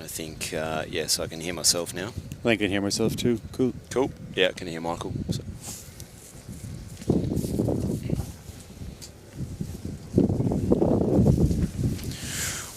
I think, yes, I can hear myself now. I can hear myself too. Cool. Cool. Yeah, I can hear Michael. So.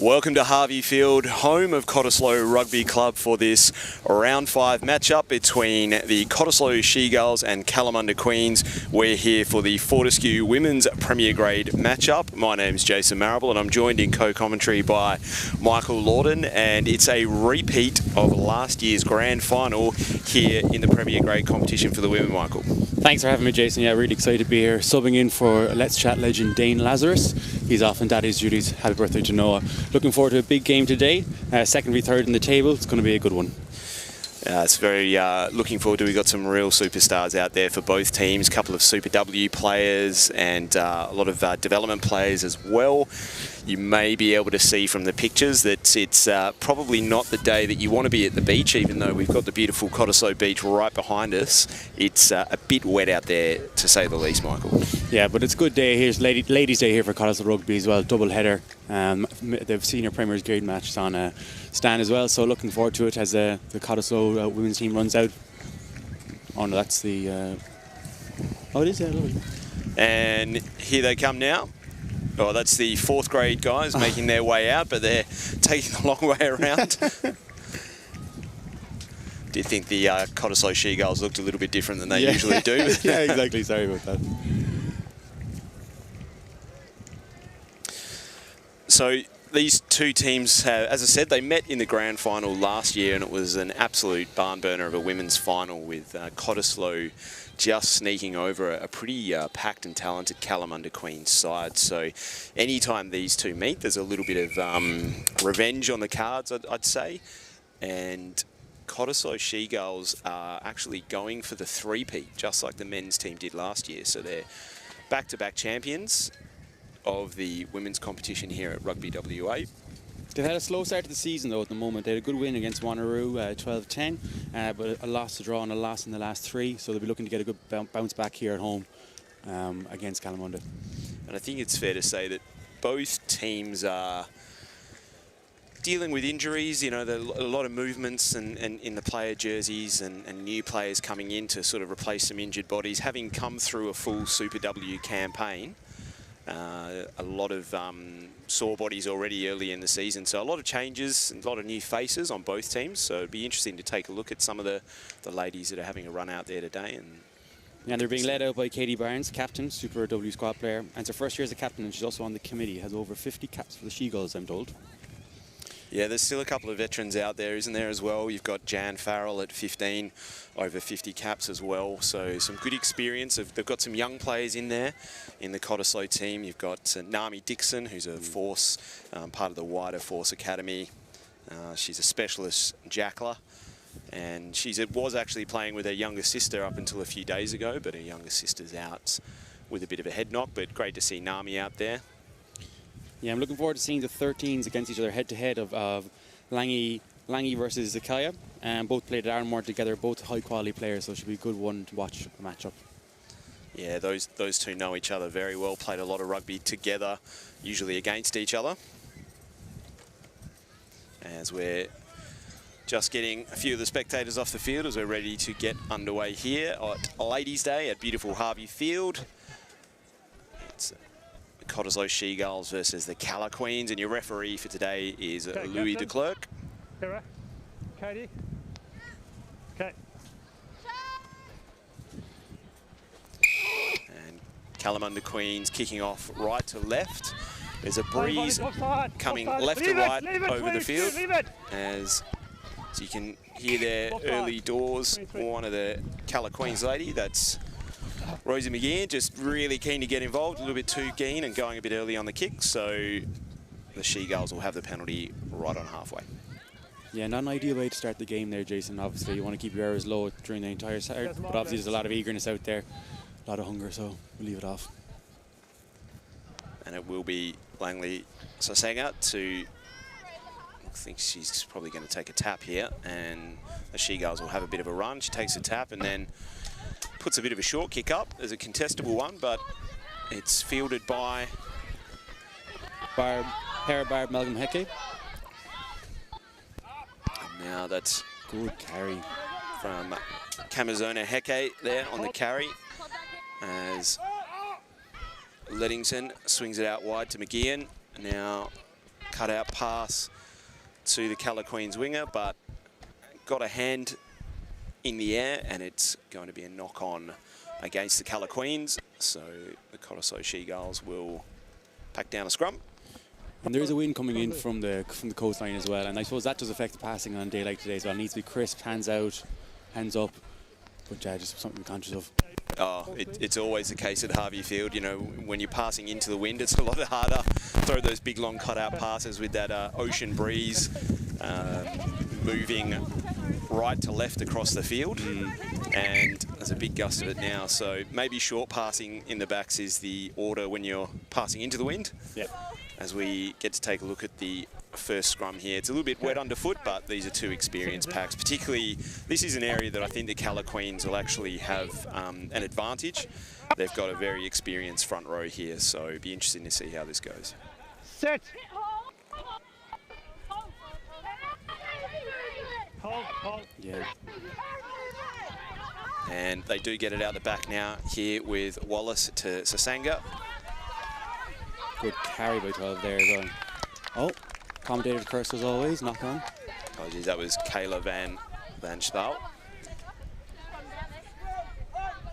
Welcome to Harvey Field, home of Cottesloe Rugby Club, for this round 5 matchup between the Cottesloe She-Gulls and Kalamunda Queens. We're here for the Fortescue Women's Premier Grade matchup. My name's Jason Marable and I'm joined in co-commentary by Michael Lawton, and it's a repeat of last year's grand final here in the Premier Grade competition for the women, Michael. Thanks for having me, Jason. Yeah, really excited to be here. Subbing in for Let's Chat legend Dane Lazarus. He's off on Daddy's duties. Happy birthday to Noah. Looking forward to a big game today. Second v third in the table. It's going to be a good one. It's very looking forward to. We've got some real superstars out there for both teams. A couple of Super W players and a lot of development players as well. You may be able to see from the pictures that it's probably not the day that you want to be at the beach, even though we've got the beautiful Cottesloe beach right behind us. It's a bit wet out there, to say the least, Michael. Yeah, but it's a good day here. It's Ladies' Day here for Cottesloe Rugby as well. Double header. The senior Premier's Grade match is on stand as well, so looking forward to it as the Cottesloe women's team runs out. Oh no, that's the... Oh, it is, yeah, lovely. And here they come now. Oh, that's the 4th grade guys making their way out, but they're taking the long way around. Did think the Cottesloe She-Gulls looked a little bit different than they usually do. Yeah, exactly. Sorry about that. So these two teams have, as I said, they met in the grand final last year, and it was an absolute barn burner of a women's final, with Cottesloe just sneaking over a pretty packed and talented Kalamunda Queens side. So anytime these two meet, there's a little bit of revenge on the cards, I'd say. And Cottesloe She-Gulls are actually going for the three-peat, just like the men's team did last year. So they're back-to-back champions of the women's competition here at Rugby WA. They've had a slow start to the season though at the moment. They had a good win against Wanneroo, 12-10, but a loss, a draw and a loss in the last 3, so they'll be looking to get a good bounce back here at home against Kalamunda. And I think it's fair to say that both teams are dealing with injuries. You know, there are a lot of movements and in the player jerseys and new players coming in to sort of replace some injured bodies, having come through a full Super W campaign. A lot of sore bodies already early in the season, so a lot of changes and a lot of new faces on both teams. So it'd be interesting to take a look at some of the ladies that are having a run out there today. And they're being led out by Katie Barnes, captain, Super W squad player, and it's her first year as a captain, and she's also on the committee. Has over 50 caps for the She-Gulls, I'm told. Yeah, there's still a couple of veterans out there, isn't there, as well? You've got Jan Farrell at 15, over 50 caps as well. So some good experience. They've got some young players in there in the Cottesloe team. You've got Nami Dixon, who's a Force, part of the wider Force Academy. She's a specialist jackler. And she was actually playing with her younger sister up until a few days ago, but her younger sister's out with a bit of a head knock. But great to see Nami out there. Yeah, I'm looking forward to seeing the 13s against each other head-to-head of Lange versus Zakaya. Both played at Arnmore together, both high-quality players, so it should be a good one to watch a match-up. Yeah, those two know each other very well, played a lot of rugby together, usually against each other. As we're just getting a few of the spectators off the field as we're ready to get underway here at Ladies' Day at beautiful Harvey Field. It's Cottesloe She-Gulls versus the Cala Queens, and your referee for today is Louis de Klerk. Here, Katie. Okay. And Kalamunda Queens kicking off right to left. There's a breeze coming left to right over the field. As you can hear there early doors, one of the Cala Queens lady, that's Rosie McGeehan, just really keen to get involved, a little bit too keen and going a bit early on the kick, so the She-Gulls will have the penalty right on halfway. Yeah, not an ideal way to start the game there, Jason. Obviously, you want to keep your errors low during the entire start, but obviously there's a lot of eagerness out there, a lot of hunger, so we'll leave it off. And it will be Langley Sosanga to, I think she's probably going to take a tap here, and the She-Gulls will have a bit of a run. She takes a tap and then puts a bit of a short kick up as a contestable one, but it's fielded by Barb Malcolm Hecke. Now that's Good carry. from Kamazona Heke there on the carry, as Leddington swings it out wide to McGeehan. Now cut out pass to the Calla Queens winger, but got a hand in the air, and it's going to be a knock on against the Calla Queens. So the Cottesloe She-Gulls will pack down a scrum. And there is a wind coming in from the coastline as well, and I suppose that does affect the passing on a day like today as well. It needs to be crisp, hands out, hands up, but just something to be conscious of. Oh, it's always the case at Harvey Field. You know, when you're passing into the wind, it's a lot harder. Throw those big long cut-out passes with that ocean breeze moving right to left across the field. And there's a big gust of it now, so maybe short passing in the backs is the order when you're passing into the wind. Yeah. As we get to take a look at the first scrum here. It's a little bit wet underfoot, but these are two experienced packs. Particularly, this is an area that I think the Calla Queens will actually have an advantage. They've got a very experienced front row here, so it'll be interesting to see how this goes. Set. Hold. Yeah. And they do get it out the back now here with Wallace to Sasanga. Good carry by 12 there as well. Oh, accommodated curse as always, knock on. Apologies, that was Kayla Van Spal.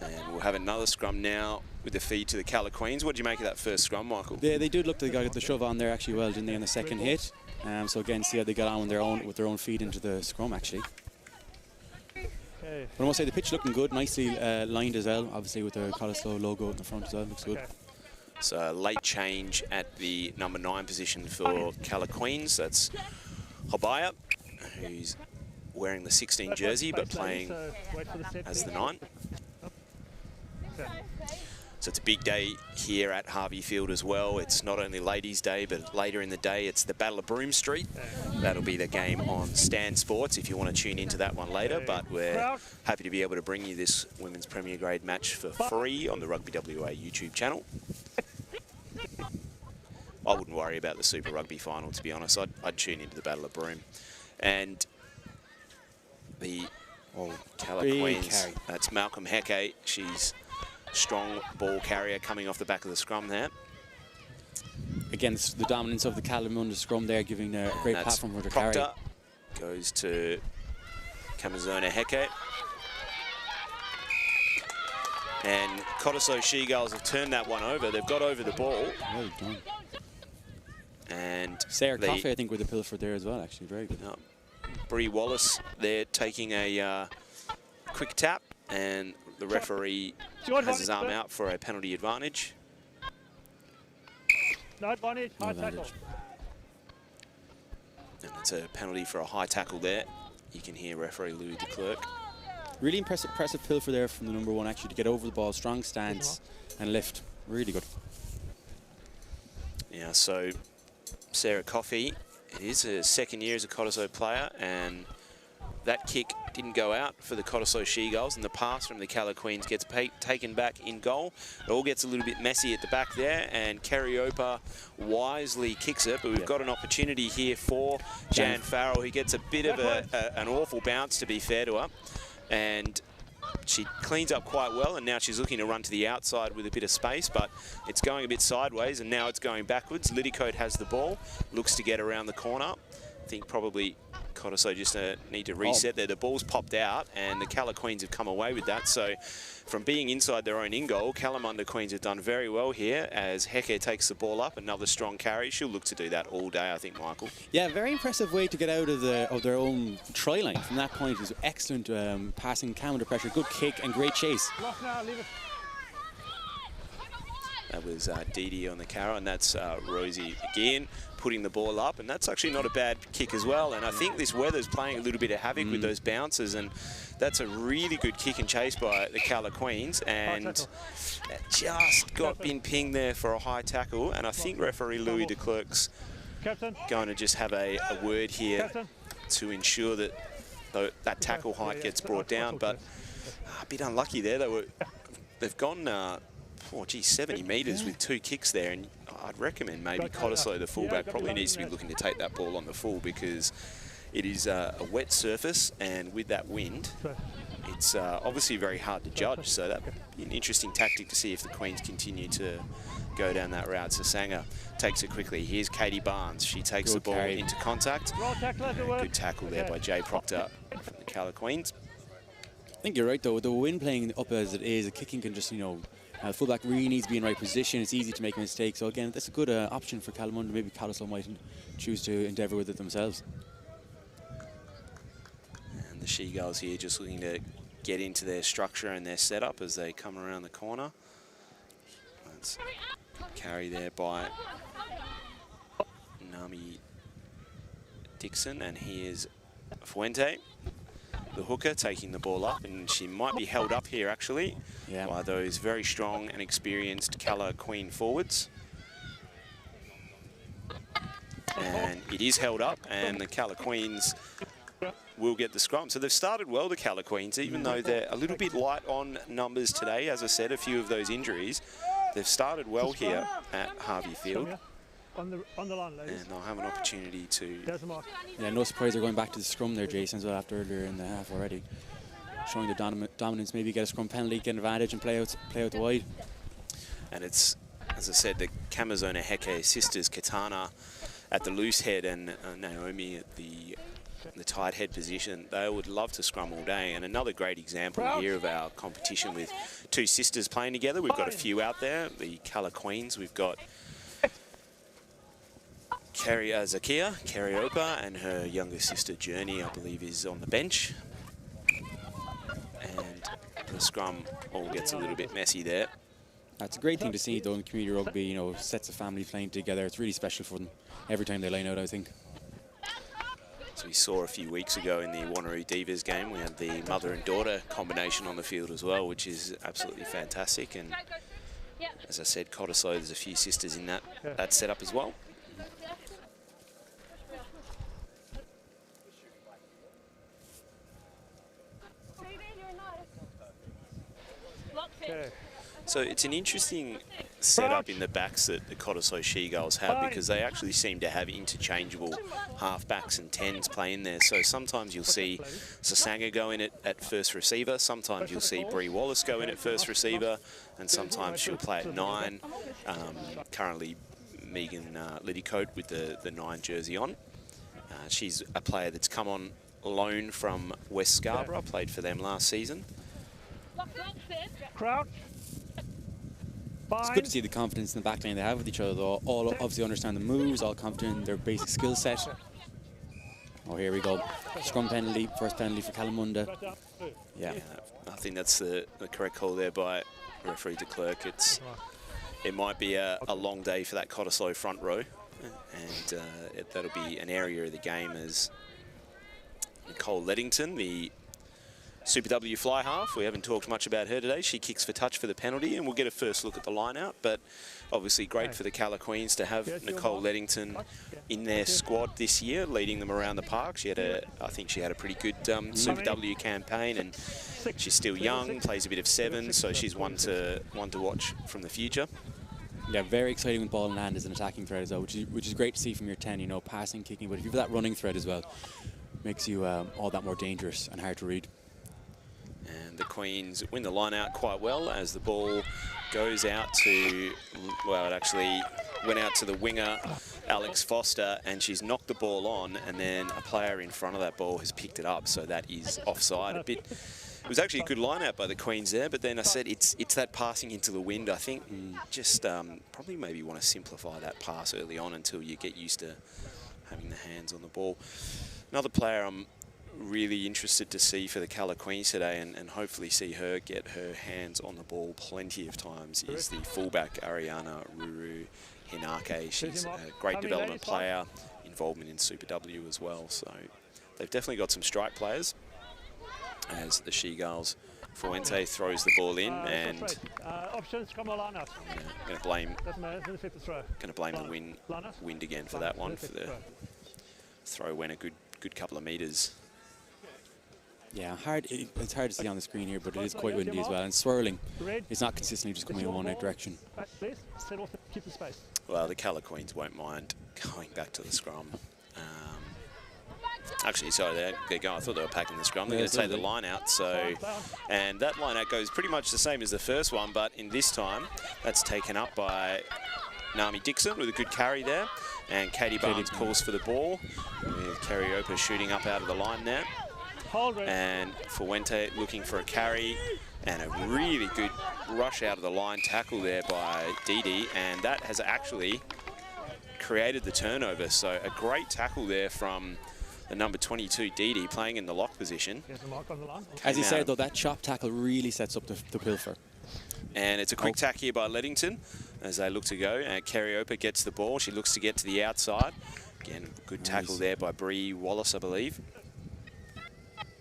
And we'll have another scrum now with the feed to the Calla Queens. What do you make of that first scrum, Michael? They did look like they got the shove on there actually well, didn't they, on the second hit? So again, see how they got on with their own feed into the scrum actually. Okay. But I must say the pitch looking good, nicely lined as well, obviously with the Cottesloe logo in the front as well, looks good. Okay. So late change at the number 9 position for Calla Queens. That's Hobaya, who's wearing the 16 jersey but playing as the 9. Okay. So it's a big day here at Harvey Field as well. It's not only Ladies' Day, but later in the day, it's the Battle of Broome Street. That'll be the game on Stan Sports if you want to tune into that one later. But we're happy to be able to bring you this Women's Premier Grade match for free on the Rugby WA YouTube channel. I wouldn't worry about the Super Rugby final, to be honest. I'd tune into the Battle of Broome. And the Calla Queens, carry. that's Malcolm Heke. She's strong ball carrier coming off the back of the scrum there. Against the dominance of the Kalamunda scrum there, giving a great platform for the carry. Proctor goes to Kamazona Heke. And Cottesloe She-Gulls have turned that one over. They've got over the ball. Well done. And Sarah Coffey, I think, with the pilfer there as well, actually. Very good. Bree Wallace there taking a quick tap, and the referee has his arm out for a penalty advantage. No advantage, high tackle. And it's a penalty for a high tackle there. You can hear referee Louis de Klerk. Really impressive pilfer there from the number 1, actually, to get over the ball, strong stance and lift. Really good. Yeah, so Sarah Coffey, it is her second year as a Cottesloe player, and that kick didn't go out for the Cottesloe She-Gulls, and the pass from the Calla Queens gets taken back in goal. It all gets a little bit messy at the back there, and Carriopa wisely kicks it, but we've got an opportunity here for Jan Farrell, who gets a bit of an awful bounce, to be fair to her. And she cleans up quite well, and now she's looking to run to the outside with a bit of space, but it's going a bit sideways, and now it's going backwards. Liddicote has the ball, looks to get around the corner. I think probably Cottesloe just need to reset there. The ball's popped out, and the Calla Queens have come away with that. So from being inside their own in-goal, Kalamunda Queens have done very well here as Heke takes the ball up. Another strong carry. She'll look to do that all day, I think, Michael. Yeah, very impressive way to get out of their own try line. From that point, it was excellent passing, cam under pressure, good kick and great chase. Lock now, leave it. That was Dee on the carry, and that's Rosie again putting the ball up, and that's actually not a bad kick as well. And I think this weather's playing a little bit of havoc with those bounces, and that's a really good kick and chase by the Calla Queens, and it just got been pinged there for a high tackle. And I think referee Louis de Klerk's going to just have a word here to ensure that that tackle height gets brought down, but a bit unlucky there. They've gone 70 metres with 2 kicks there, and I'd recommend maybe Cottesloe, the fullback, probably needs to be looking to take that ball on the full, because It is a wet surface, and with that wind, it's obviously very hard to judge. So that'd be an interesting tactic to see if the Queens continue to go down that route. So Sanger takes it quickly. Here's Katie Barnes. She takes the ball into contact. Good tackle there by Jay Proctor from the Cala Queens. I think you're right, though. The wind playing up as it is, the kicking can just, fullback really needs to be in the right position. It's easy to make a mistake. So, again, that's a good option for Kalamunda. Maybe Cottesloe might choose to endeavour with it themselves. And the She-Girls here just looking to get into their structure and their setup as they come around the corner. That's carry there by Nami Dixon, and here's Fuente, the hooker, taking the ball up, and she might be held up here actually by those very strong and experienced Cala Queen forwards. And it is held up, and the Cala Queens will get the scrum. So they've started well, the Cala Queens, even though they're a little bit light on numbers today. As I said, a few of those injuries. They've started well here at Harvey Field. On the line, ladies. And they'll have an opportunity to... Yeah, no surprise they're going back to the scrum there, Jason, as well, after earlier in the half already. Showing the dominance, maybe get a scrum penalty, get an advantage and play out the wide. And it's, as I said, the Kamazona Heke sisters, Katana at the loose head and Naomi at the tight head position. They would love to scrum all day. And another great example here of our competition with two sisters playing together. We've got a few out there, the Cala Queens. We've got Zakia Kariopa, and her younger sister Journey, I believe, is on the bench. And the scrum all gets a little bit messy there. That's a great thing to see, though, in community rugby, sets of families playing together. It's really special for them every time they line out, I think. So we saw a few weeks ago in the Wanneroo Divas game, we had the mother and daughter combination on the field as well, which is absolutely fantastic. And as I said, Cottesloe, there's a few sisters in that setup as well. So it's an interesting setup in the backs that the Cottesloe She-Girls have, because they actually seem to have interchangeable half-backs and tens play in there. So sometimes you'll see Sasanga go in at first receiver, sometimes you'll see Bree Wallace go in at first receiver, and sometimes she'll play at 9. Currently Megan Liddycote with the 9 jersey on. She's a player that's come on loan from West Scarborough, played for them last season. Crouch. It's good to see the confidence in the backline they have with each other, though. All obviously understand the moves, all confident in their basic skill set. Oh, here we go. Scrum penalty, first penalty for Kalamunda. Yeah. I think that's the correct call there by referee de Klerk. It might be a long day for that Cottesloe front row, and that'll be an area of the game as Nicole Leddington, the Super W fly half. We haven't talked much about her today. She kicks for touch for the penalty, and we'll get a first look at the line out. But obviously great for the Cala Queens to have Nicole Leddington in their squad this year, leading them around the park. I think she had a pretty good Super W campaign, and she's still young, plays a bit of 7, so she's one to watch from the future. Yeah, very exciting with ball in hand as an attacking threat as well, which is great to see from your 10, passing, kicking, but if you have that running threat as well, makes you all that more dangerous and hard to read. And the Queens win the line out quite well as the ball goes out to, well, it actually went out to the winger, Alex Foster, and she's knocked the ball on, and then a player in front of that ball has picked it up, so that is offside a bit. It was actually a good line out by the Queens there, but then I said it's that passing into the wind. I think just probably maybe want to simplify that pass early on until you get used to having the hands on the ball. Another player I'm really interested to see for the Cala Queens today, and hopefully see her get her hands on the ball plenty of times, is the fullback Ariana Ruru Hinake. She's a great development player, involvement in Super W as well, so they've definitely got some strike players. As the She-Girls, Fuente throws the ball in, and options come on out. going to blame the wind again for that one. For the throw went a good couple of metres. Yeah, it's hard to see on the screen here, but it is quite windy as well, and swirling. It's not consistently just coming in one direction. Well, the Cala Queens won't mind going back to the scrum. Actually, sorry, they're going. I thought they were packing the scrum. They're going to take the line out. So, and that line out goes pretty much the same as the first one, but in this time, that's taken up by Nami Dixon with a good carry there. And Katie Barnes calls for the ball, with Cariopa shooting up out of the line there. And Fuente looking for a carry, and a really good rush out of the line tackle there by Didi, and that has actually created the turnover. So a great tackle there from the number 22 Didi, playing in the lock position. As you said though, that chop tackle really sets up the pilfer. And it's a quick tack here by Leddington as they look to go. And Cariopa gets the ball. She looks to get to the outside. Again, good tackle there by Bree Wallace, I believe.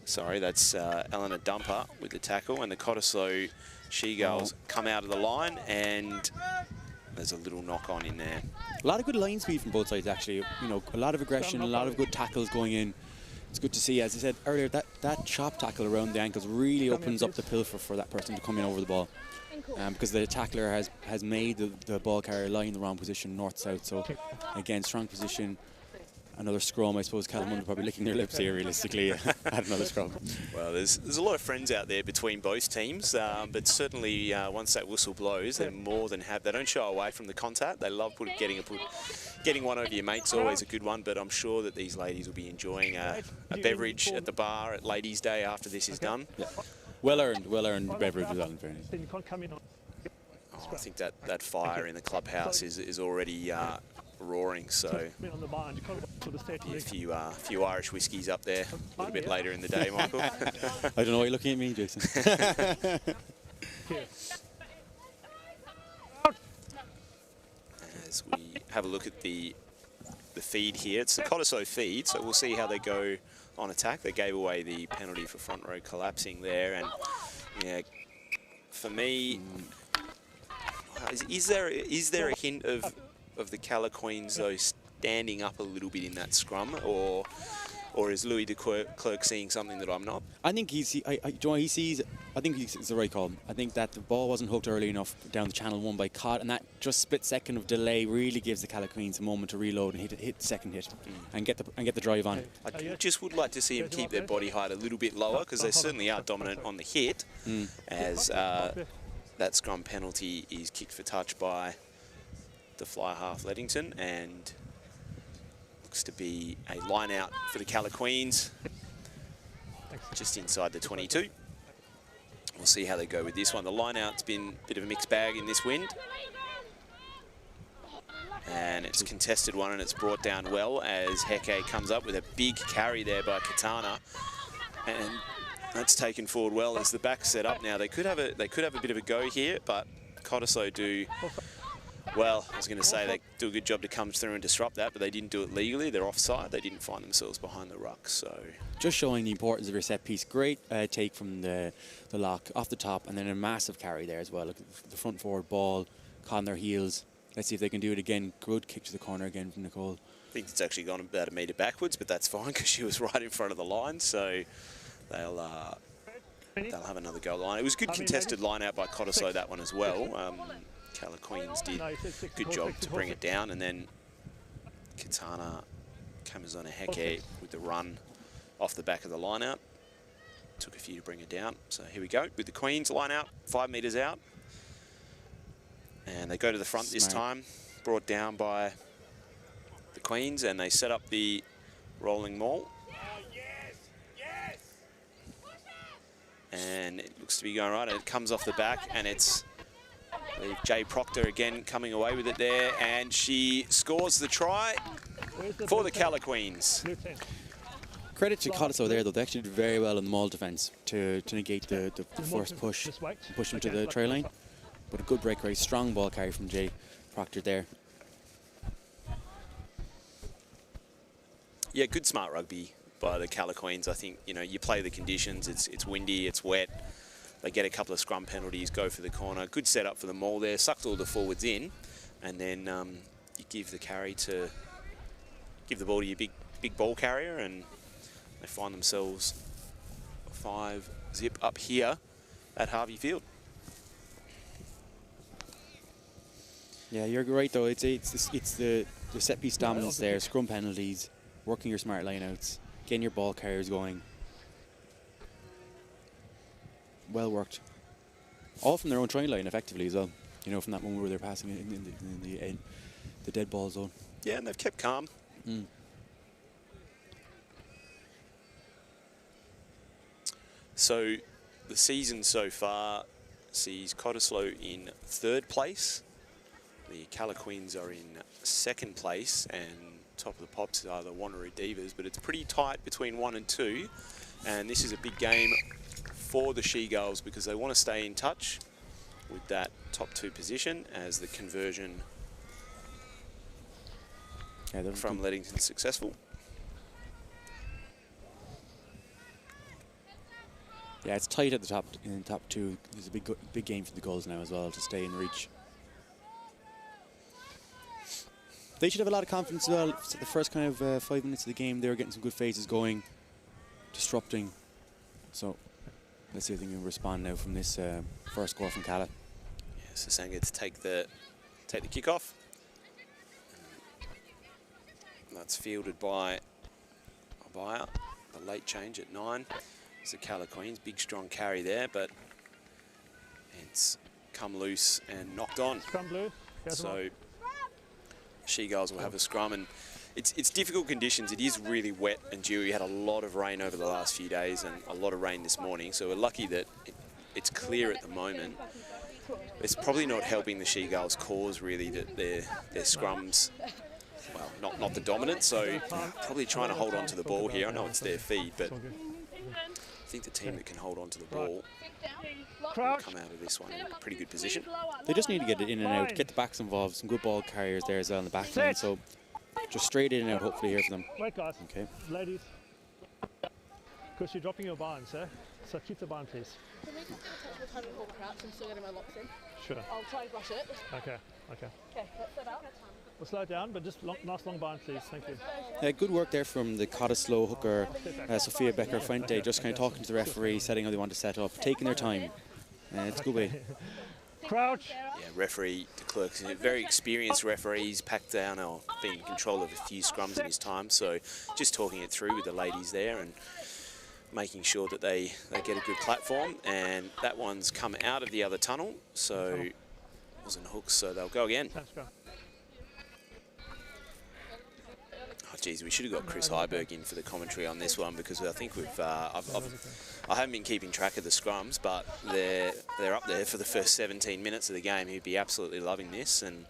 Sorry, that's Eleanor Dumper with the tackle. And the Cottesloe She-Girls come out of the line, and there's a little knock-on in there. A lot of good line speed from both sides, actually. You know, a lot of aggression, a lot of good tackles going in. It's good to see. As I said earlier, that chop tackle around the ankles really opens up the pilfer for that person to come in over the ball. Because the tackler has made the ball carrier lie in the wrong position, north-south. So, again, strong position. Another scrum. I suppose Kalamunda probably licking their lips here, realistically, at another scrum. Well, there's a lot of friends out there between both teams, but certainly once that whistle blows, they're more than happy. They don't shy away from the contact. They love getting one over your mate's always a good one, but I'm sure that these ladies will be enjoying a beverage at the bar at Ladies' Day after this is done. Yeah. Well earned beverage as well, in fairness. Oh, I think that fire in the clubhouse is already roaring, so a few Irish whiskies up there a little bit later in the day, Michael. I don't know why you're looking at me, Jason. As we have a look at the feed here, it's the Cottesloe feed, so we'll see how they go on attack. They gave away the penalty for front row collapsing there, and yeah, for me, is there a hint of the Calla Queens though standing up a little bit in that scrum, or is Louis de Klerk seeing something that I'm not? I think he sees it's the right call. I think that the ball wasn't hooked early enough down the channel one by Cott, and that just split second of delay really gives the Calla Queens a moment to reload and hit the second hit and get the drive on. I just would like to see them keep their body height a little bit lower, because they certainly are dominant on the hit, as that scrum penalty is kicked for touch by the fly half Leddington, and looks to be a line out for the Calla Queens just inside the 22. We'll see how they go with this one. The line out's been a bit of a mixed bag in this wind, and it's a contested one, and it's brought down well as Heke comes up with a big carry there by Katana, and that's taken forward well as the back set up now. They could have a bit of a go here, but Cottesloe do. Well, I was going to say they do a good job to come through and disrupt that, but they didn't do it legally. They're offside. They didn't find themselves behind the ruck. So just showing the importance of your set piece. Great take from the lock off the top, and then a massive carry there as well. Look at the front forward ball, caught on their heels. Let's see if they can do it again. Good kick to the corner again from Nicole. I think it's actually gone about a metre backwards, but that's fine because she was right in front of the line. So they'll have another goal line. It was a good contested line out by Cottesloe, that one as well. Calla Queens did a good job to bring it down, and then Katana Kamazona Heke with the run off the back of the line out. Took a few to bring it down. So here we go with the Queens line out, 5 metres out. And they go to the front this time, brought down by the Queens, and they set up the rolling maul. And it looks to be going right, and it comes off the back, and it's Jay Proctor again coming away with it there, and she scores the try for the Calla Queens. Credit to Cottesloe there, though. They actually did very well in the maul defence to negate the first push them to the try line. But a good breakaway, strong ball carry from Jay Proctor there. Yeah, good smart rugby by the Calla Queens. I think, you know, you play the conditions. It's windy, it's wet. They get a couple of scrum penalties, go for the corner. Good setup for the maul there. Sucked all the forwards in, and then you give the ball to your big ball carrier, and they find themselves 5-zip up here at Harvey Field. Yeah, you're right though. It's the set piece dominance there, scrum penalties, working your smart lineouts. getting your ball carriers going. Well worked. All from their own try line, effectively, as well. You know, from that moment where they're passing it in the dead ball zone. Yeah, and they've kept calm. So the season so far sees Cottesloe in 3rd place. The Calaqueens are in 2nd place, and top of the pops are the Wanneroo Divas, but it's pretty tight between 1 and 2. And this is a big game for the She-Girls because they want to stay in touch with that top 2 position as the conversion from Leadington successful. Yeah, it's tight at the top in top 2. There's a big game for the goals now as well to stay in reach. They should have a lot of confidence as well. So the first kind of 5 minutes of the game, they were getting some good phases going, disrupting. So let's see if they can respond now from this first score from Cala. Yeah, so Sanga to take the kickoff. That's fielded by Abaya. The late change at 9. It's the Calaqueens, big strong carry there, but it's come loose and knocked on. Scrum blue. So She-Girls will have a scrum, and it's difficult conditions. It is really wet and dewy. We had a lot of rain over the last few days and a lot of rain this morning, so we're lucky that it's clear at the moment. It's probably not helping the She-Girls' cause really that their scrums, well, not the dominant, so probably trying to hold on to the ball here. I know it's their feed, but I think the team that can hold on to the ball will come out of this one in a pretty good position. They just need to get it in and out, get the backs involved, some good ball carriers there as well in the back line, so just straight in and out hopefully here for them. Wait, guys. Okay. Ladies. Because you're dropping your barn, sir. So keep the barn, please. Can we just do a touch of time before perhaps? I'm still getting my locks in. Sure. I'll try and brush it. Okay. Okay, let's set out. We'll slow down, but just nice long barn, please. Thank you. Good work there from the Cottesloe hooker, Sofia Becker-Fuente, just kind of talking to the referee, setting how they want to set up, taking their time. It's a good way. Crouch. Yeah, referee de Klerk, very experienced referee. He's packed down or been in control of a few scrums in his time, so just talking it through with the ladies there and making sure that they get a good platform. And that one's come out of the other tunnel, so it wasn't hooked, so they'll go again. Let's go. Oh, geez, we should have got Chris Heiberg in for the commentary on this one because I think we've I haven't been keeping track of the scrums, but they're up there for the first 17 minutes of the game. He'd be absolutely loving this, and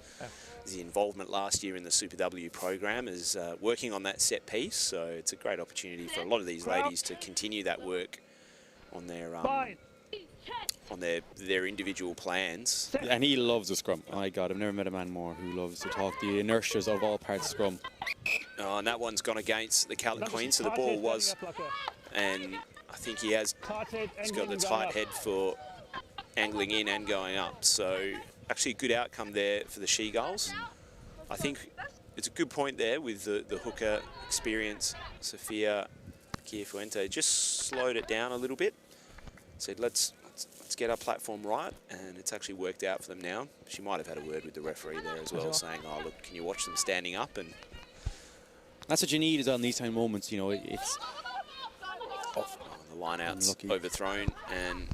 the involvement last year in the Super W program is working on that set piece. So it's a great opportunity for a lot of these ladies to continue that work on their individual plans. And he loves the scrum. My God, I've never met a man more who loves to talk the inertias of all parts of scrum. Oh, and that one's gone against the Calaqueens, so the ball was, and I think he's got the tight head for angling in and going up. So actually a good outcome there for the She-Girls. I think it's a good point there with the hooker experience. Sofia Becker-Fuente just slowed it down a little bit. Said, let's get our platform right, and it's actually worked out for them now. She might have had a word with the referee there as well, saying, oh, look, can you watch them standing up? And that's what you need is on these time moments, you know, it's... the line-out's overthrown, and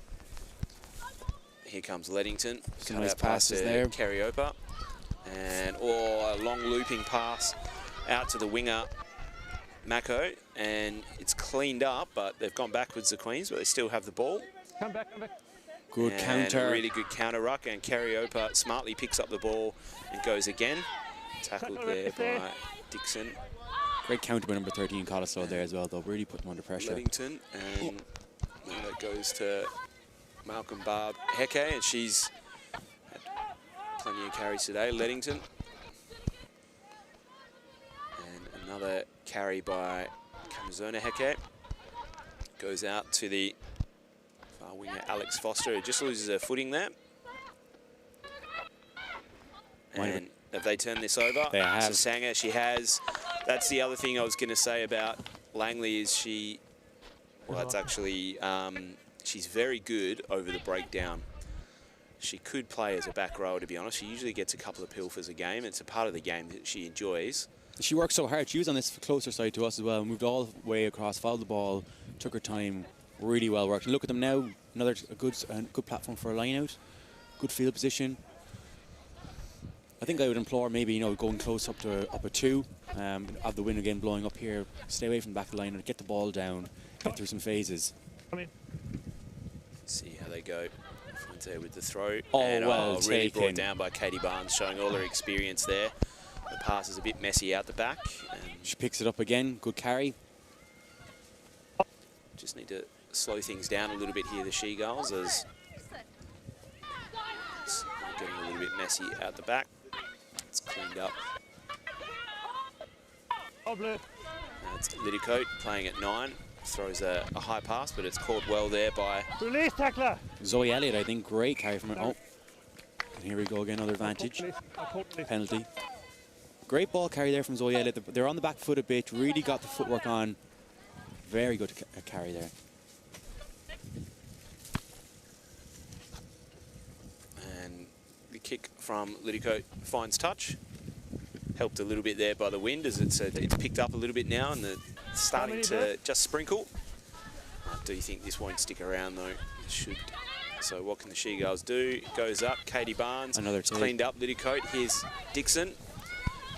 here comes Leadington. Some nice passes there. Carriopa, and a long looping pass out to the winger, Mako, and it's cleaned up, but they've gone backwards, the Queens, but they still have the ball. Come back, come back. Good counter. Really good counter ruck, and Carriopa smartly picks up the ball and goes again. Tackled there by Dixon. Great counter by number 13, Cottesloe there as well, though. Really put them under pressure. Leadington, and that goes to Malcolm Barb Heke, and she's had plenty of carries today. Leadington. And another carry by Kamazona Heke. Goes out to the far winger Alex Foster, who just loses her footing there. And have they turned this over? They have. So Sanger, she has. That's the other thing I was going to say about Langley is it's actually, she's very good over the breakdown. She could play as a back rower, to be honest. She usually gets a couple of pilfers a game. It's a part of the game that she enjoys. She worked so hard. She was on this closer side to us as well. Moved all the way across, followed the ball, took her time. Really well worked. And look at them now. Another good platform for a line out. Good field position. I think I would implore maybe, you know, going close up a 2. Have the wind again blowing up here. Stay away from the back of the line and get the ball down. Get through some phases. See how they go. Fuente with the throw. Oh, and, well really taken. brought down by Katie Barnes, showing all her experience there. The pass is a bit messy out the back. And She picks it up again. Good carry. just need to slow things down a little bit here, the She-Gulls, as it's getting a little bit messy out the back. It's cleaned up. It's Liddicoat playing at 9. Throws a high pass, but it's caught well there by... Release tackler. Zoe Elliott, I think, great carry from her. Oh, and here we go again, another advantage. Penalty. Great ball carry there from Zoe Elliott. They're on the back foot a bit, really got the footwork on. Very good carry there. And the kick from Liddicoat finds touch. Helped a little bit there by the wind, as it's picked up a little bit now and it's starting to just sprinkle. I do think this won't stick around though. It should. So what can the She-Gulls do? It goes up. Katie Barnes. Another it's cleaned up. Liddicoat. Here's Dixon.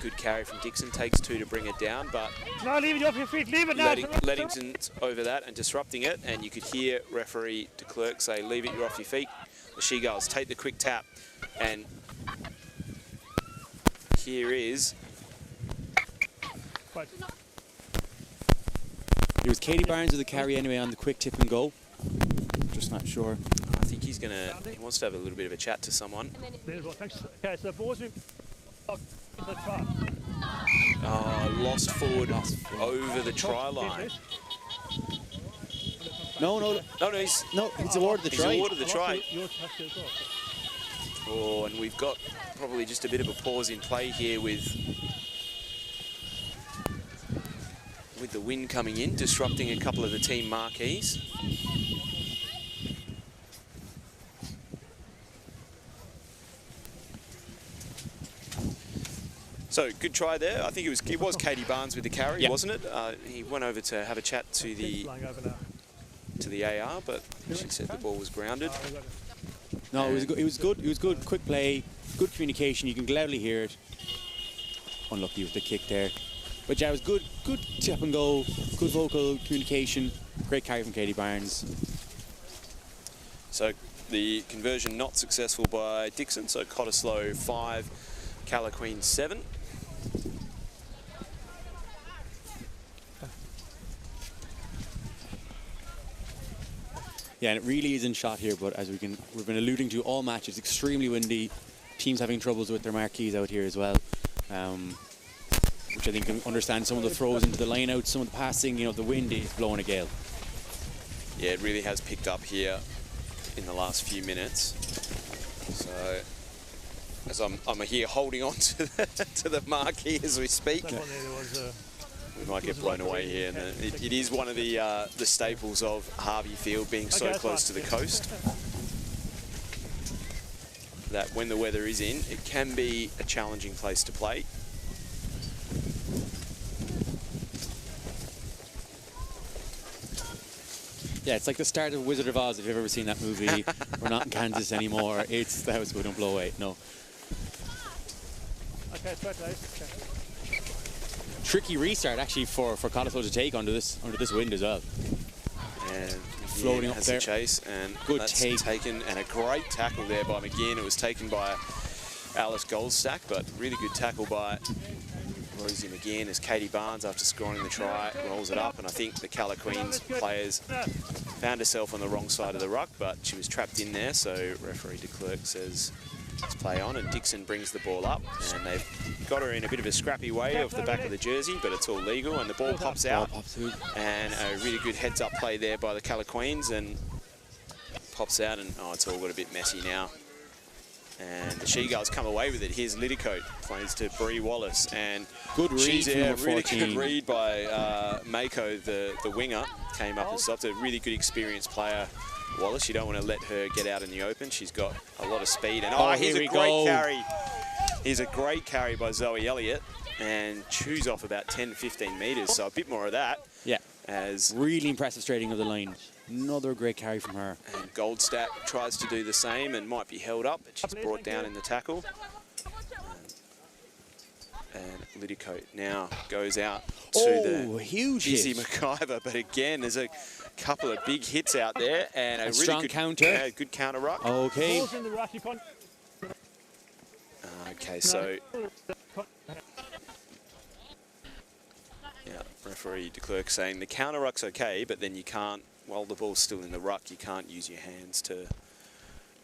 Good carry from Dixon. Takes 2 to bring it down, but No, leave it off your feet. Leave it now. Lettington's over that and disrupting it. And you could hear referee de Klerk say, "Leave it. You're off your feet." The She-Gulls take the quick tap, and here is. It was Katie Barnes with the carry anyway on the quick tip and go. Just not sure. I think he wants to have a little bit of a chat to someone. Okay, so the ball's been the try. Oh, lost forward over the try line. No, He's awarded the try. He's awarded the try. Oh, and we've got probably just a bit of a pause in play here with the wind coming in, disrupting a couple of the team marquees. So good try there. I think it was Katie Barnes with the carry, wasn't it? He went over to have a chat to the AR, but she said the ball was grounded. No, it was good. It was good. Quick play, good communication. You can gladly hear it. Unlucky with the kick there, but yeah, it was good. Good tap and go. Good vocal communication. Great carry from Katie Barnes. So the conversion not successful by Dixon. So Cottesloe 5, Kalamunda 7. Yeah, and it really is in shot here, but as we've been alluding to all matches, extremely windy. Teams having troubles with their marquees out here as well, which I think can understand some of the throws into the line out, some of the passing, you know, the wind is blowing a gale. Yeah, it really has picked up here in the last few minutes. So as I'm here holding on to the marquee as we speak. We might get blown away here, and it is one of the staples of Harvey Field being so close to the coast that when the weather is in, it can be a challenging place to play. Yeah, it's like the start of Wizard of Oz, if you've ever seen that movie. We're not in Kansas anymore. It's the house we don't blow away. No. Okay, it's okay. Tricky restart actually for Cottesloe to take under this wind as well. And floating up has there. the chase, and Good that's take. taken, and a great tackle there by McGinn. It was taken by Alice Goldstack, but really good tackle by Rosie McGinn as Katie Barnes, after scoring the try, rolls it up, and I think the Kalamunda players found herself on the wrong side of the ruck, but she was trapped in there, so referee de Klerk says let's play on, and Dixon brings the ball up, and they've got her in a bit of a scrappy way off the back of the jersey, but it's all legal, and the ball pops out, and a really good heads-up play there by the Kalamunda, and pops out, and it's all got a bit messy now. And the She-Gulls come away with it. Here's Liddicoat, plays to Bree Wallace, and good read she's from number really 14. good read by Mako, the winger, came up and stopped. A really good experienced player, Wallace. You don't want to let her get out in the open. She's got a lot of speed. And here's a great carry. Here's a great carry by Zoe Elliott. and chews off about 10, 15 metres. So a bit more of that. Yeah. As really impressive straightening of the line. Another great carry from her. And Goldstack tries to do the same and might be held up, but she's brought down in the tackle. And Liddicoat now goes out to the huge Izzy hit. McIver, but again, there's a couple of big hits out there and a really strong good counter. Yeah, good counter ruck. Okay. Balls in the ruck, you can't. Okay, so yeah, referee de Klerk saying the counter ruck's okay, but then you can't, while the ball's still in the ruck, you can't use your hands to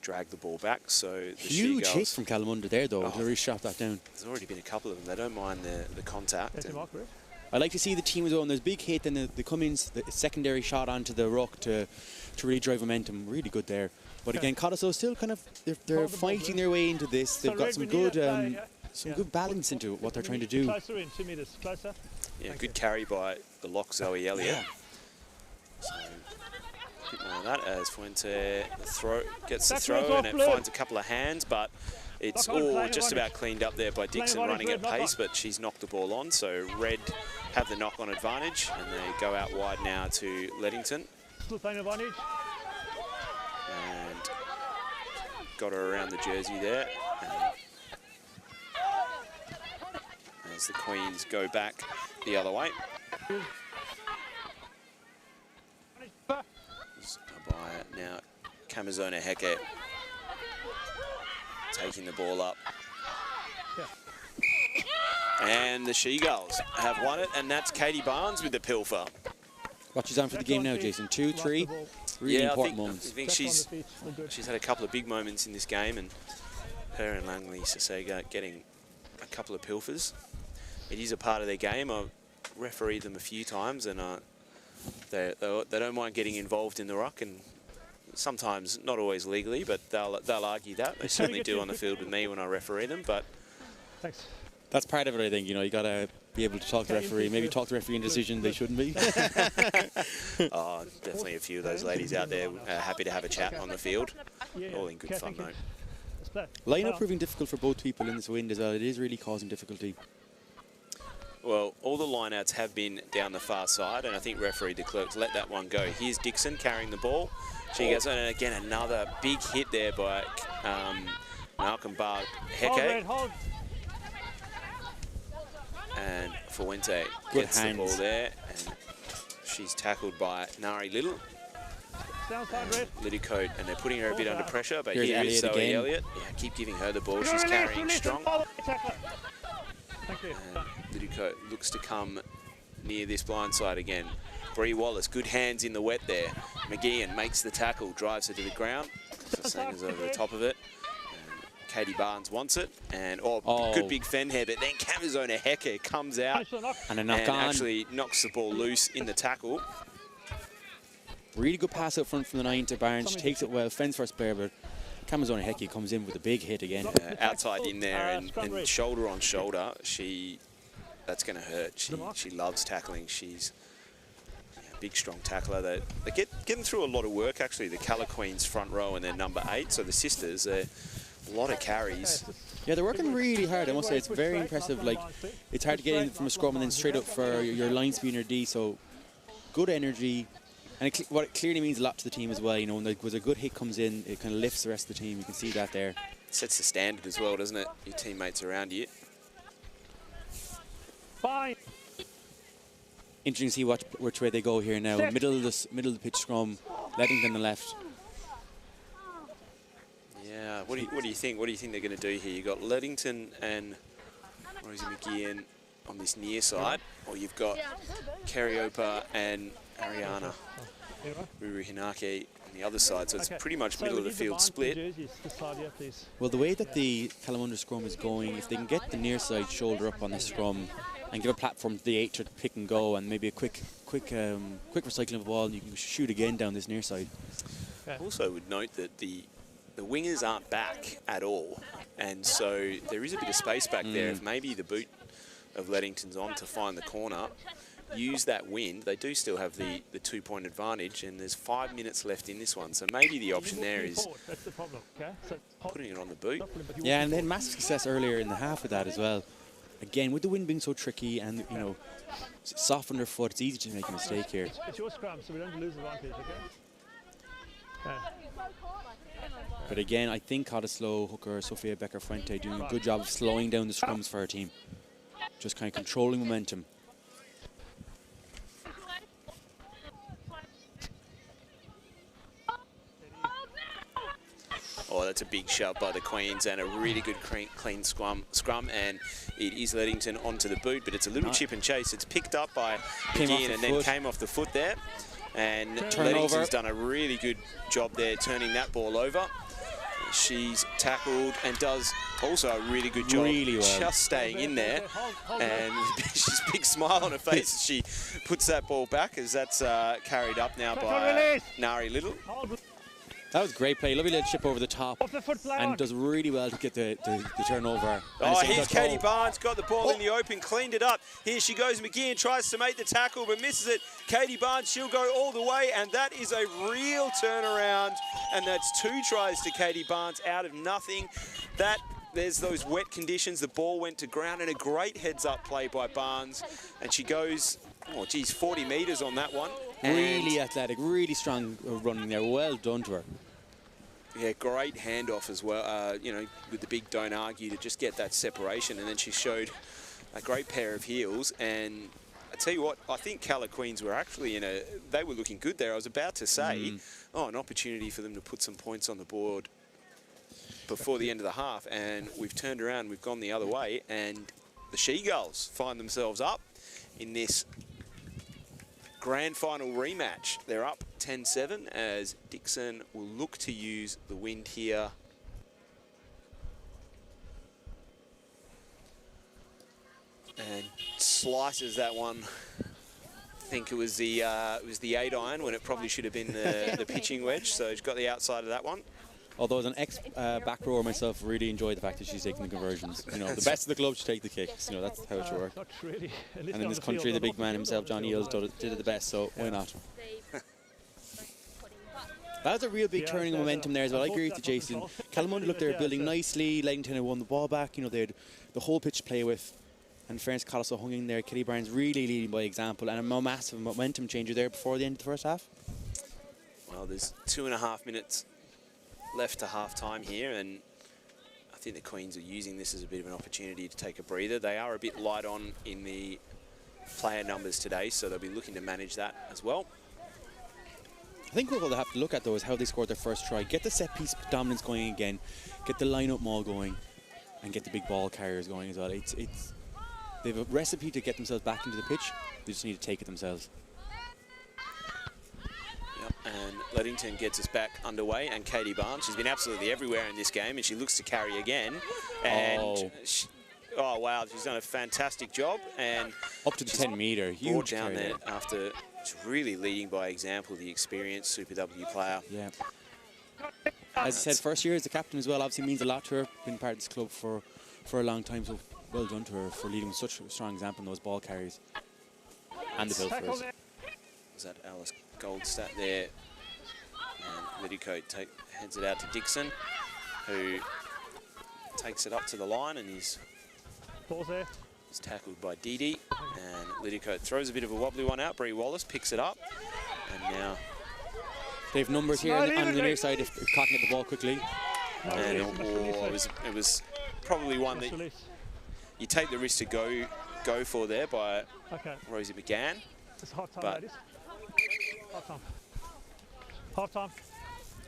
drag the ball back. So the Huge She-Gulls, hit from Kalamunda there, though. They really shot that down. there's already been a couple of them. They don't mind the contact. That's a and- mark, right? I like to see the team as well. And there's a big hit, and they come in, the secondary shot onto the ruck to really drive momentum. Really good there. But again, Cottesloe still kind of they're fighting their way into this. They've got some good good balance into what they're trying to do. Closer in, 2 metres closer. Yeah, good carry by the lock Zoe Elliott. So, a bit more of that as Fuente gets the throw and it finds a couple of hands, but it's all just about cleaned up there by Dixon running at pace, but she's knocked the ball on. So Red have the knock-on advantage and they go out wide now to Leddington. Still playing advantage. And got her around the jersey there. And as the Queens go back the other way. By now Kamazona Heke taking the ball up. And the She-Gulls have won it, and that's Katie Barnes with the pilfer. What she's on for the game now, Jason? 2, 3. Really important moments. I think she's had a couple of big moments in this game, and her and Langley Sasega getting a couple of pilfers. It is a part of their game. I've refereed them a few times, and they don't mind getting involved in the ruck, and sometimes not always legally, but they'll argue that. They certainly do on the field with me when I referee them. But Thanks. That's part of it, I think. You know, you got to be able to talk to the referee. Maybe talk to the referee in decision they shouldn't be. oh, definitely a few of those ladies out there happy to have a chat on the field. All in good fun, though. Line-up proving difficult for both people in this wind as well. It is really causing difficulty. Well, all the lineouts have been down the far side, and I think referee de Klerk's let that one go. Here's Dixon carrying the ball. She goes, and again, another big hit there by Malcolm Bar Heke. And Fuente gets the ball there, and she's tackled by Nari Little. Liddicoat, and they're putting her a bit under pressure, but here is Zoe Elliott. Yeah, keep giving her the ball. She's carrying strong. Liddicoat looks to come near this blind side again. Bree Wallace, good hands in the wet there. McGeehan makes the tackle, drives her to the ground. Sasanga's over the top of it. And Katie Barnes wants it. And good big fend here, but then Kamazona Heke comes out and actually knocks the ball loose in the tackle. Really good pass out front from the 9 to Barnes. She takes it well, fends first player, but Kamazona Heke comes in with a big hit again. Outside in there and shoulder on shoulder. That's going to hurt. She loves tackling. She's a big, strong tackler. They getting through a lot of work, actually, the Colour Queens front row and then number 8. So the sisters, a lot of carries. Yeah, they're working really hard. I must say, it's very impressive. Like, it's hard to get in from a scrum and then straight up for your line speed and your D. So good energy. And what it clearly means a lot to the team as well. You know, when a good hit comes in, it kind of lifts the rest of the team. You can see that there. Sets the standard as well, doesn't it? Your teammates around you. Fine. Interesting to see which way they go here now. Middle of the pitch scrum, Leddington on the left. Yeah, what do you think? What do you think they're going to do here? You've got Leddington and Rosie McGeehan on this near side, or you've got Kariopa and Ariana Ruru Hinake on the other side, so it's pretty much middle of the field split. Well, the way that the Kalamunda scrum is going, if they can get the near side shoulder up on the scrum and give a platform to the 8 to pick and go, and maybe a quick recycling of the ball, and you can shoot again down this near side. Also would note that the wingers aren't back at all, and so there is a bit of space back there. If maybe the boot of Leddington's on to find the corner, use that wind. They do still have the 2-point advantage, and there's 5 minutes left in this one, so maybe the option there is putting it on the boot. Yeah, and they had massive success earlier in the half with that as well. again, with the wind being so tricky and, you know, soft underfoot, it's easy to make a mistake here. It's your scrum, so we don't lose advantage, okay? But again, I think Cottesloe hooker Sofia Becker-Fuente doing a good job of slowing down the scrums for her team. Just kind of controlling momentum. Oh, that's a big shove by the Queens and a really good clean scrum, and it is Leadington onto the boot, but it's a little chip and chase. It's picked up by McGeehan and then came off the foot there. And Leadington's done a really good job there turning that ball over. She's tackled and does also a really good job just staying in there. And she's a big smile on her face as she puts that ball back, as that's carried up now by Nari Little. That was great play. Lovely little chip over the top. And does really well to get the turnover. Oh, here's Katie Barnes, got the ball in the open, cleaned it up. Here she goes, McGeehan tries to make the tackle but misses it. Katie Barnes, she'll go all the way, and that is a real turnaround. And that's 2 tries to Katie Barnes out of nothing. There's those wet conditions. The ball went to ground, and a great heads-up play by Barnes. And she goes, 40 metres on that one. Really athletic, really strong running there. Well done to her. Yeah, great handoff as well, you know, with the big don't argue to just get that separation. And then she showed a great pair of heels. And I tell you what, I think Calla Queens were actually they were looking good there. I was about to say, an opportunity for them to put some points on the board before the end of the half. And we've turned around, we've gone the other way. And the She-Gulls find themselves up in this grand final rematch. They're up 10-7 as Dixon will look to use the wind here. And slices that one. I think it was the 8-iron when it probably should have been the pitching wedge. So she's got the outside of that one. Although as an ex-back rower myself, really enjoyed the fact that she's taking the conversions. You know, the best of the club should take the kicks. You know, that's how it should work. Not really. And in this country, the big man himself, John Eales, did it the best, so why not? That was a real big turning of momentum there as well. I agree with you, Jason. Kalamunda looked there building nicely. Leadington had won the ball back. You know, they had the whole pitch to play with. And fairness, Cottesloe hung in there. Kitty Barnes really leading by example, and a massive momentum changer there before the end of the first half. Well, there's 2.5 minutes left to half-time here, and I think the Queens are using this as a bit of an opportunity to take a breather. They are a bit light on in the player numbers today, so they'll be looking to manage that as well. I think what they'll have to look at, though, is how they scored their first try. Get the set-piece dominance going again, get the line-up maul going, and get the big ball carriers going as well. They have a recipe to get themselves back into the pitch. They just need to take it themselves. And Leadington gets us back underway, and Katie Barnes, she's been absolutely everywhere in this game, and she looks to carry again. And oh wow, she's done a fantastic job, and up to the 10-metre, huge down there after really leading by example, the experienced Super W player. Yeah. As I said, first year as the captain as well, obviously means a lot to her. Been part of this club for a long time, so well done to her for leading with such a strong example in those ball carries and the Pilfers. Was that Alice Goldstadt there? And Liddicoat heads it out to Dixon, who takes it up to the line, and he's tackled by Dee. And Liddicoat throws a bit of a wobbly one out. Bree Wallace picks it up, and now they have numbers here on the near side if Cotton get the ball quickly. And it was probably one that you take the risk to go for there by Rosie McGann. It's half time, but ladies. Half time.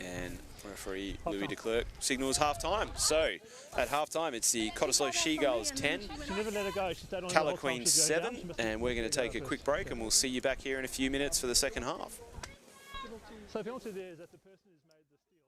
And referee Louis de Klerk signals half-time. So at half-time, it's the Cottesloe She-Gulls 10, Calla Queens 7, and we're going to take a quick break, and we'll see you back here in a few minutes for the second half. So penalty there is that the person who's made the steal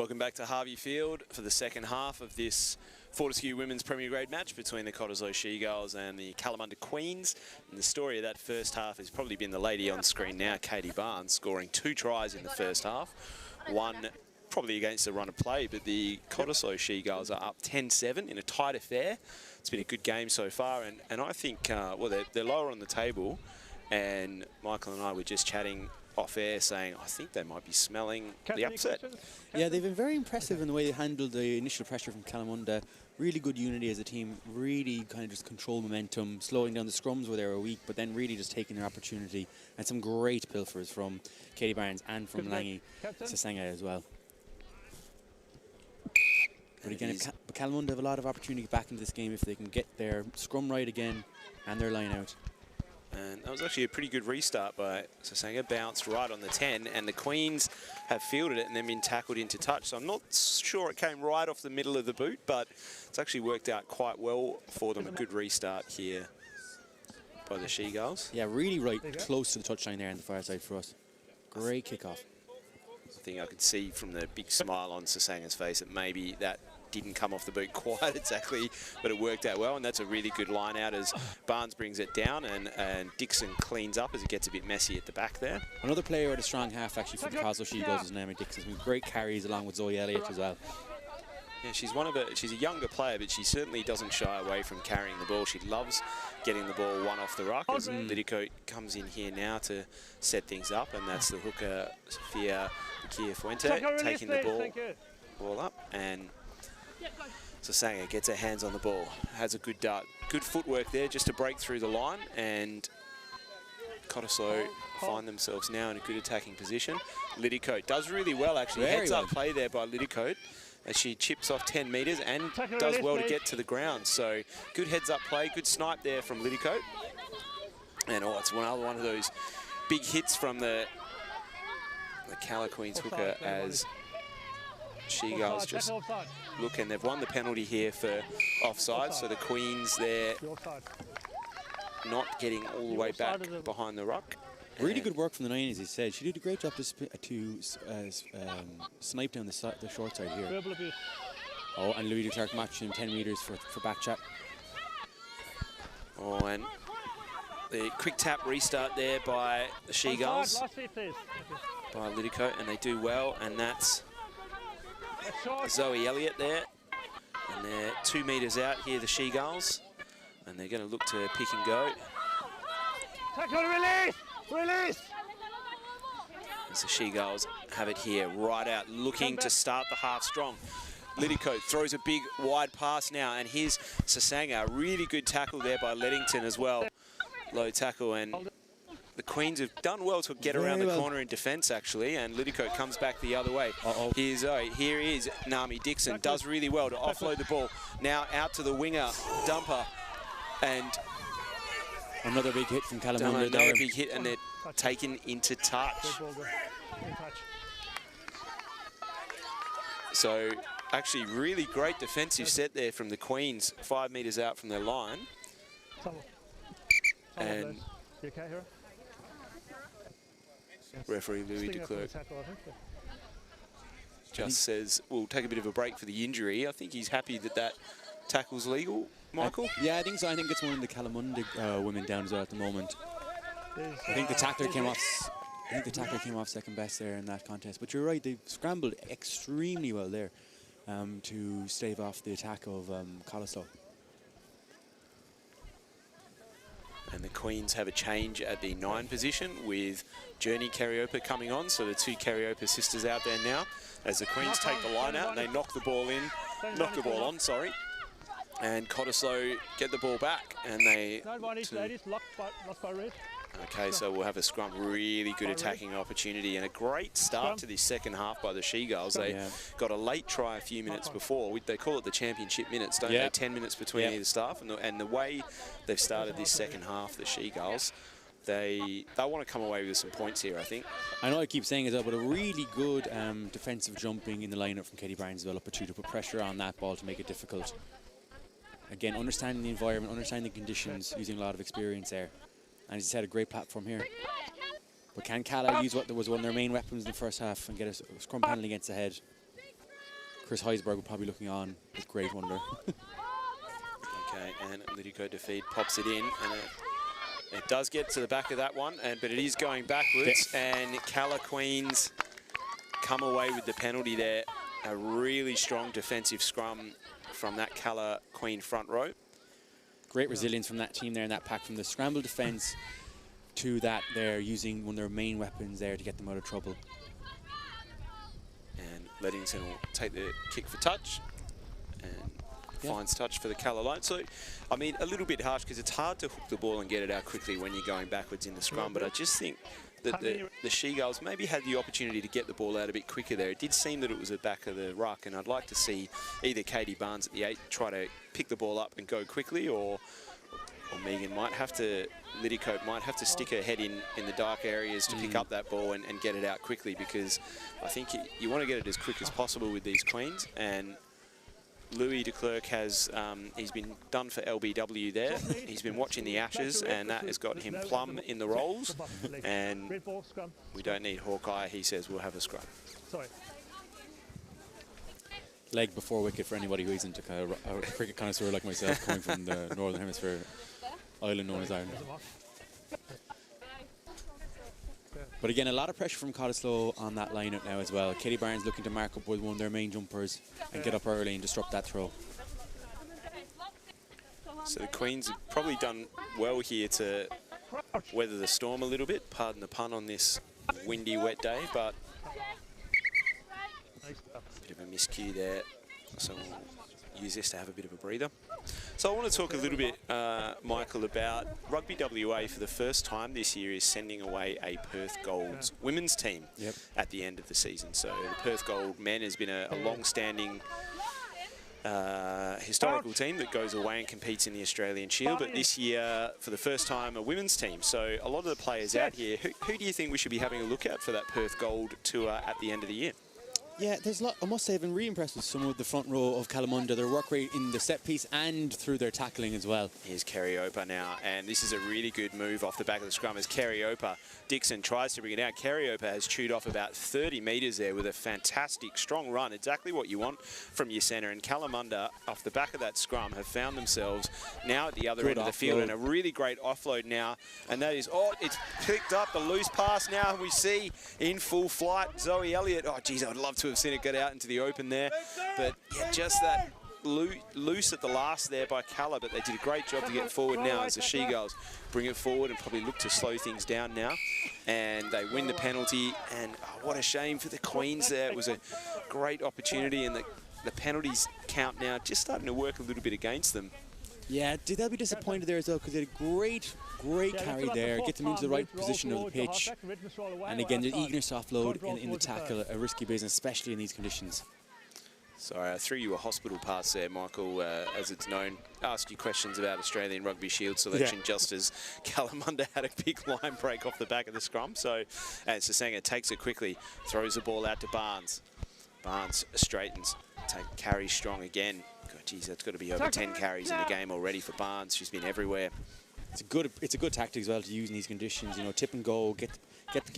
Welcome back to Harvey Field for the second half of this Fortescue Women's Premier Grade match between the Cottesloe She-Girls and the Kalamunda Queens. And the story of that first half has probably been the lady on screen now, Katie Barnes, scoring 2 tries in the first half. One probably against the run of play, but the Cottesloe She-Girls are up 10-7 in a tight affair. It's been a good game so far, and I think, well, they're lower on the table, and Michael and I were just chatting off air saying I think they might be smelling the upset. Yeah, they've been very impressive in the way they handled the initial pressure from Kalamunda. Really good unity as a team, really kind of just control momentum, slowing down the scrums where they were weak, but then really just taking their opportunity. And some great pilfers from Katie Barnes and from Langi Sasanga as well. But again, Kalamunda have a lot of opportunity back into this game if they can get their scrum right again and their line out. And that was actually a pretty good restart by Sasanga, bounced right on the 10, and the Queens have fielded it and then been tackled into touch. So I'm not sure it came right off the middle of the boot, but it's actually worked out quite well for them. A good restart here by the She-Girls. Yeah, really right close to the touchline there on the far side for us. Great kickoff. I think I could see from the big smile on Sasanga's face that maybe that didn't come off the boot quite exactly, but it worked out well, and that's a really good line out as Barnes brings it down and Dixon cleans up as it gets a bit messy at the back there. Another player at a strong half actually for the Cottesloe She-Girls is Naomi Dixon. With great carries along with Zoe Elliott as well. Yeah, she's a younger player, but she certainly doesn't shy away from carrying the ball. She loves getting the ball one off the ruck. As Lidico comes in here now to set things up, and that's the hooker, Sofia Fuente, taking the ball up, and Sasanga gets her hands on the ball, has a good dart. Good footwork there just to break through the line, and Cottesloe find themselves now in a good attacking position. Lidicote does really well, actually. Heads up play there by Lidicote as she chips off 10 metres and does well to get to the ground. So good heads up play, good snipe there from Lidicote. And it's another one of those big hits from the Cala Queens hooker as She-Girls just look, and they've won the penalty here for offside. So the Queens there not getting all the way back behind the ruck. Really good work from the 9, as he said. She did a great job to snipe down the short side here. Oh, and Louis de Klerk matching 10 metres for back chat. Oh, and the quick tap restart there by the She-Girls, by Lidicote, and they do well, and that's Zoe Elliott there. And they're 2 metres out here, the She-Girls, and they're going to look to pick and go. Tackle, release! Release! As the She-Girls have it here, right out, looking to start the half strong. Lidicote throws a big wide pass now, and here's Sasanga. Really good tackle there by Leddington as well. Low tackle, and the Queens have done well to get around the corner in defence, actually, and Lidicote comes back the other way. Here's Zoe. Here is Naomi Dixon. Does really well to offload the ball. Now out to the winger, Dumper, and another big hit from Kalamunda. Another big hit, and they're taken into touch. So actually really great defensive set there from the Queens, 5 metres out from their line. And referee Louis de Klerk just says we'll take a bit of a break for the injury. I think he's happy that that tackle's legal, Michael? Yeah, I think so. I think it's one of the Kalamunda women down as well at the moment. I think the tackler came off. I think the tackler came off second best there in that contest. But you're right; they scrambled extremely well there to stave off the attack of Cottesloe. And the Queens have a change at the 9 position with Journey Carriopa coming on. So the 2 Carriopa sisters out there now as the Queens take the line out and they knock the ball on, sorry. And Cottesloe get the ball back, and they... Okay, so we'll have a scrum. Really good attacking opportunity and a great start to this second half by the She-Girls. They got a late try a few minutes before. They call it the championship minutes, don't they? 10 minutes between either staff. And the way they've started this second half, the She-Girls, they want to come away with some points here, I think. I know I keep saying it, but a really good defensive jumping in the lineup from Katie Barnes as well, up at 2 to put pressure on that ball to make it difficult. Again, understanding the environment, understanding the conditions, using a lot of experience there. And he's had a great platform here. But can Cala use what was one of their main weapons in the first half and get a scrum penalty against the head? Chris Heisberg will probably be looking on with great wonder. Okay, and Lidico Defeed pops it in, and it does get to the back of that one, but it is going backwards, and Calla Queens come away with the penalty there. A really strong defensive scrum from that Calla Queen front row. Great resilience from that team there in that pack, from the scramble defence to that they're using one of their main weapons there to get them out of trouble. And Leddington will take the kick for touch, and finds touch for the Calla line. So, I mean, a little bit harsh because it's hard to hook the ball and get it out quickly when you're going backwards in the scrum, but I just think that the She-Gulls maybe had the opportunity to get the ball out a bit quicker there. It did seem that it was the back of the ruck, and I'd like to see either Katie Barnes at the 8 try to pick the ball up and go quickly, or Megan might have to, Lidicote might have to stick her head in the dark areas to pick up that ball and get it out quickly, because I think you want to get it as quick as possible with these Queens. And Louis de Klerk has, he's been done for LBW there. He's been watching the Ashes, and that has got him plumb in the rolls. And we don't need Hawkeye, he says we'll have a scrum. Sorry. Leg before wicket for anybody who isn't a cricket connoisseur like myself, coming from the Northern Hemisphere island known as Ireland. But again, a lot of pressure from Cottesloe on that lineup now as well. Katie Barnes looking to mark up with one of their main jumpers and get up early and disrupt that throw. So the Queens have probably done well here to weather the storm a little bit, pardon the pun on this windy, wet day, but a bit of a miscue there. So we'll use this to have a bit of a breather. So I want to talk a little bit, Michael, about Rugby WA for the first time this year is sending away a Perth Gold's women's team at the end of the season. So the Perth Gold men has been a long-standing historical team that goes away and competes in the Australian Shield, but this year, for the first time, a women's team. So a lot of the players out here, who do you think we should be having a look at for that Perth Gold tour at the end of the year? Yeah, there's a lot. I must say I've been really impressed with some of the front row of Kalamunda, their work rate in the set piece and through their tackling as well. Here's Kerry Opa now, and this is a really good move off the back of the scrum as Kerry Opa. Dixon tries to bring it out. Kerry Opa has chewed off about 30 metres there with a fantastic, strong run. Exactly what you want from your centre. And Kalamunda, off the back of that scrum, have found themselves now at the other end of the field, and a really great offload now. And that is, it's picked up, the loose pass now. We see in full flight Zoe Elliott. Oh, geez, I'd love to have seen it get out into the open there. But yeah, just that loose at the last there by Calla, but they did a great job to get forward now as the She-Gulls bring it forward and probably look to slow things down now. And they win the penalty, and what a shame for the Queens there. It was a great opportunity, and the penalties count now just starting to work a little bit against them. Yeah, they'll be disappointed there as well, because they had a great carry there, get them into the right position of the pitch. And again, the eagerness to offload in the tackle, a risky business, especially in these conditions. Sorry, I threw you a hospital pass there, Michael, as it's known. Ask you questions about Australian Rugby Shield selection just as Kalamunda had a big line break off the back of the scrum. So, and Sasenga takes it quickly, throws the ball out to Barnes. Barnes straightens, carries strong again. God, geez, that's got to be over 10 carries in the game already for Barnes. She's been everywhere. It's a good tactic as well to use in these conditions. You know, tip and go, get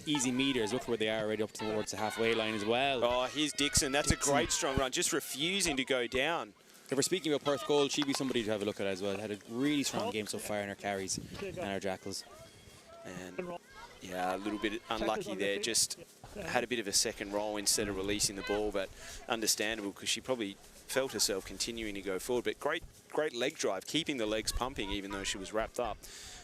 easy meters. Look where they are already up towards the halfway line as well. Oh, here's Dixon. That's a great strong run, just refusing to go down. If we're speaking about Perth Gold, she'd be somebody to have a look at as well. Had a really strong game so far in her carries and her Jackals. And yeah, a little bit unlucky there. Just had a bit of a second roll instead of releasing the ball, but understandable because she probably felt herself continuing to go forward. But great leg drive, keeping the legs pumping even though she was wrapped up.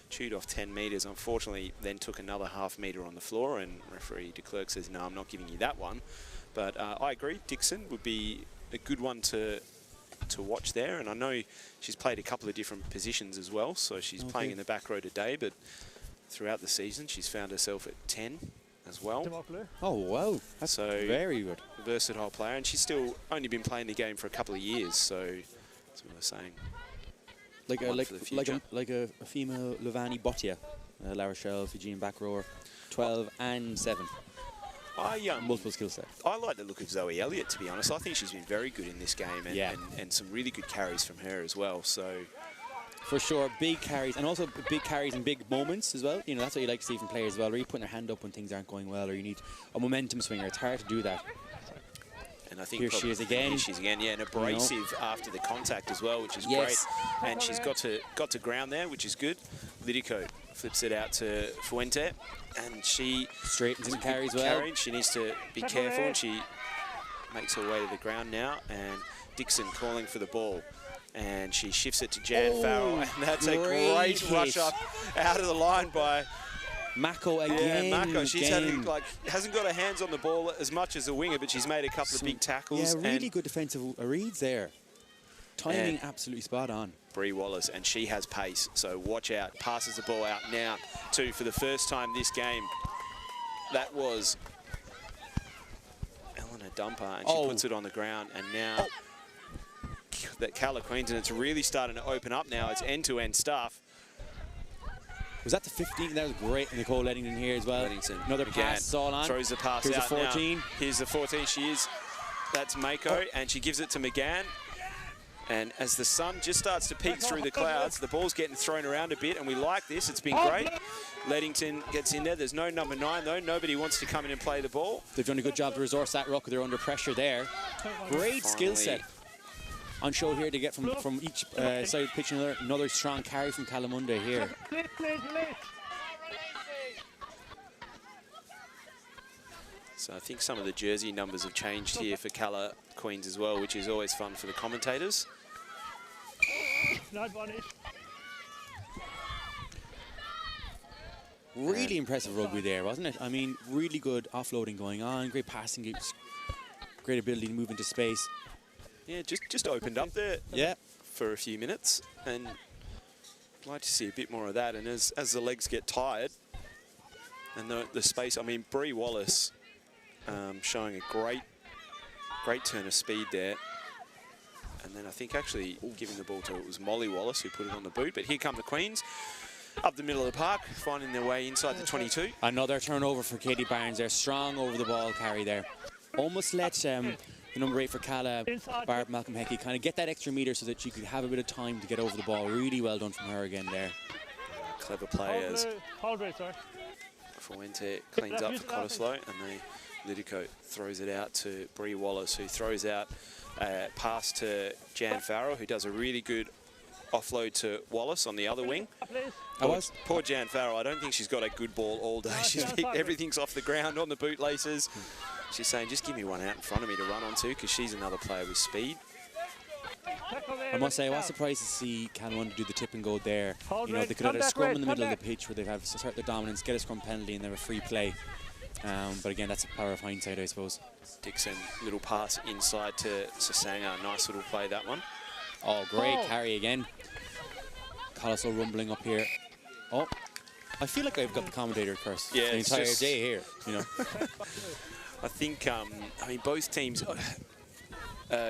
Chewed off 10 metres, unfortunately then took another half metre on the floor, and referee de Klerk says, no, I'm not giving you that one. But I agree, Dixon would be a good one to watch there, and I know she's played a couple of different positions as well, so she's playing in the back row today, but throughout the season she's found herself at 10 as well. Oh wow, that's very good. Versatile player, and she's still only been playing the game for a couple of years, so that's what I was saying. Like a female Levani Botia, La Rochelle, Fijian back rower, 12 and 7. Multiple skill set. I like the look of Zoe Elliott, to be honest. I think she's been very good in this game, and some really good carries from her as well. So for sure, big carries, and also big carries in big moments as well. You know, that's what you like to see from players as well, really putting their hand up when things aren't going well, or you need a momentum swinger. It's hard to do that. And I think Here she is again. Here she's again, yeah, and abrasive after the contact as well, which is Yes. great. And she's got to ground there, which is good. Lidico flips it out to Fuente, and she Straightens and carries well. carried. She needs to be careful, and she makes her way to the ground now. And Dixon calling for the ball, and she shifts it to Jan Farrell, and that's a great hit. rush up out of the line by Mako again. Yeah, Mako. She's hasn't got her hands on the ball as much as a winger, but she's made a couple of big tackles. Yeah, really good defensive reads there. Timing absolutely spot on. Bree Wallace, and she has pace, so watch out. Passes the ball out now, too, for the first time this game. That was Eleanor Dumper, and she puts it on the ground, and now that Cala Queens, and it's really starting to open up now. It's end-to-end stuff. Was that the 15? That was great. Nicole Leddington here as well. Leddington. Another pass, it's all on. Throws the pass Here's out the 14. now. Here's the 14. That's Mako, and she gives it to McGann. And as the sun just starts to peek through the clouds, the ball's getting thrown around a bit, and we like this. It's been great. Leddington gets in there. There's no number 9, though. Nobody wants to come in and play the ball. They've done a good job to resource that ruck. They're under pressure there. Great skill set on show here to get from each side of the pitch. Another strong carry from Kalamunda here. So I think some of the jersey numbers have changed here for Cala Queens as well, which is always fun for the commentators. No advantage. Really impressive rugby there, wasn't it? I mean, really good offloading going on, great passing, great ability to move into space. Yeah, just opened up there for a few minutes, and I'd like to see a bit more of that. And as the legs get tired and the space, I mean, Bree Wallace showing a great turn of speed there. And then I think actually giving the ball to, it was Molly Wallace who put it on the boot. But here come the Queens up the middle of the park, finding their way inside the 22. Another turnover for Katie Barnes there. Strong over the ball carry there. Almost let the number 8 for Cala, Barb Malcolm Hecky, kind of get that extra metre so that she could have a bit of time to get over the ball. Really well done from her again there. Clever players. Hold rate, sorry. Fuente cleans up for Cottesloe, and Lidico throws it out to Bree Wallace, who throws out a pass to Jan Farrell, who does a really good offload to Wallace on the other wing. Poor Jan Farrell, I don't think she's got a good ball all day. She's picked everything's off the ground on the bootlaces. She's saying, just give me one out in front of me to run onto, because she's another player with speed. I must say, I was surprised to see Kalamunda do the tip and go there. You know, they could have had a scrum in the middle of the pitch where they have assert their dominance, get a scrum penalty, and then a free play. But again, that's the power of hindsight, I suppose. Dixon, little pass inside to Sasanga. Nice little play, that one. Oh, great carry again. Cottesloe rumbling up here. Oh, I feel like I've got the commentator curse the entire day here, you know. I think, I mean, both teams are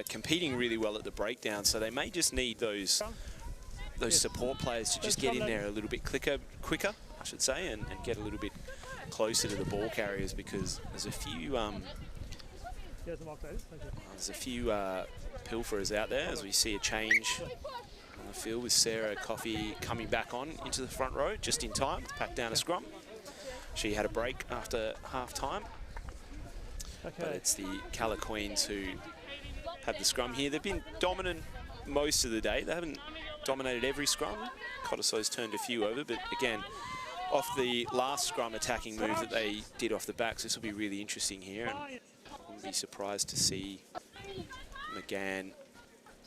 competing really well at the breakdown, so they may just need those support players to just get in there a little bit quicker, I should say, and get a little bit closer to the ball carriers, because there's a few pilferers out there, as we see a change on the field with Sarah Coffey coming back on into the front row just in time to pack down a scrum. She had a break after half-time. But it's the Cala Queens who have the scrum here. They've been dominant most of the day. They haven't dominated every scrum. Cottesloe's turned a few over, but again, off the last scrum attacking move that they did off the backs, this will be really interesting here, and I wouldn't be surprised to see McGann,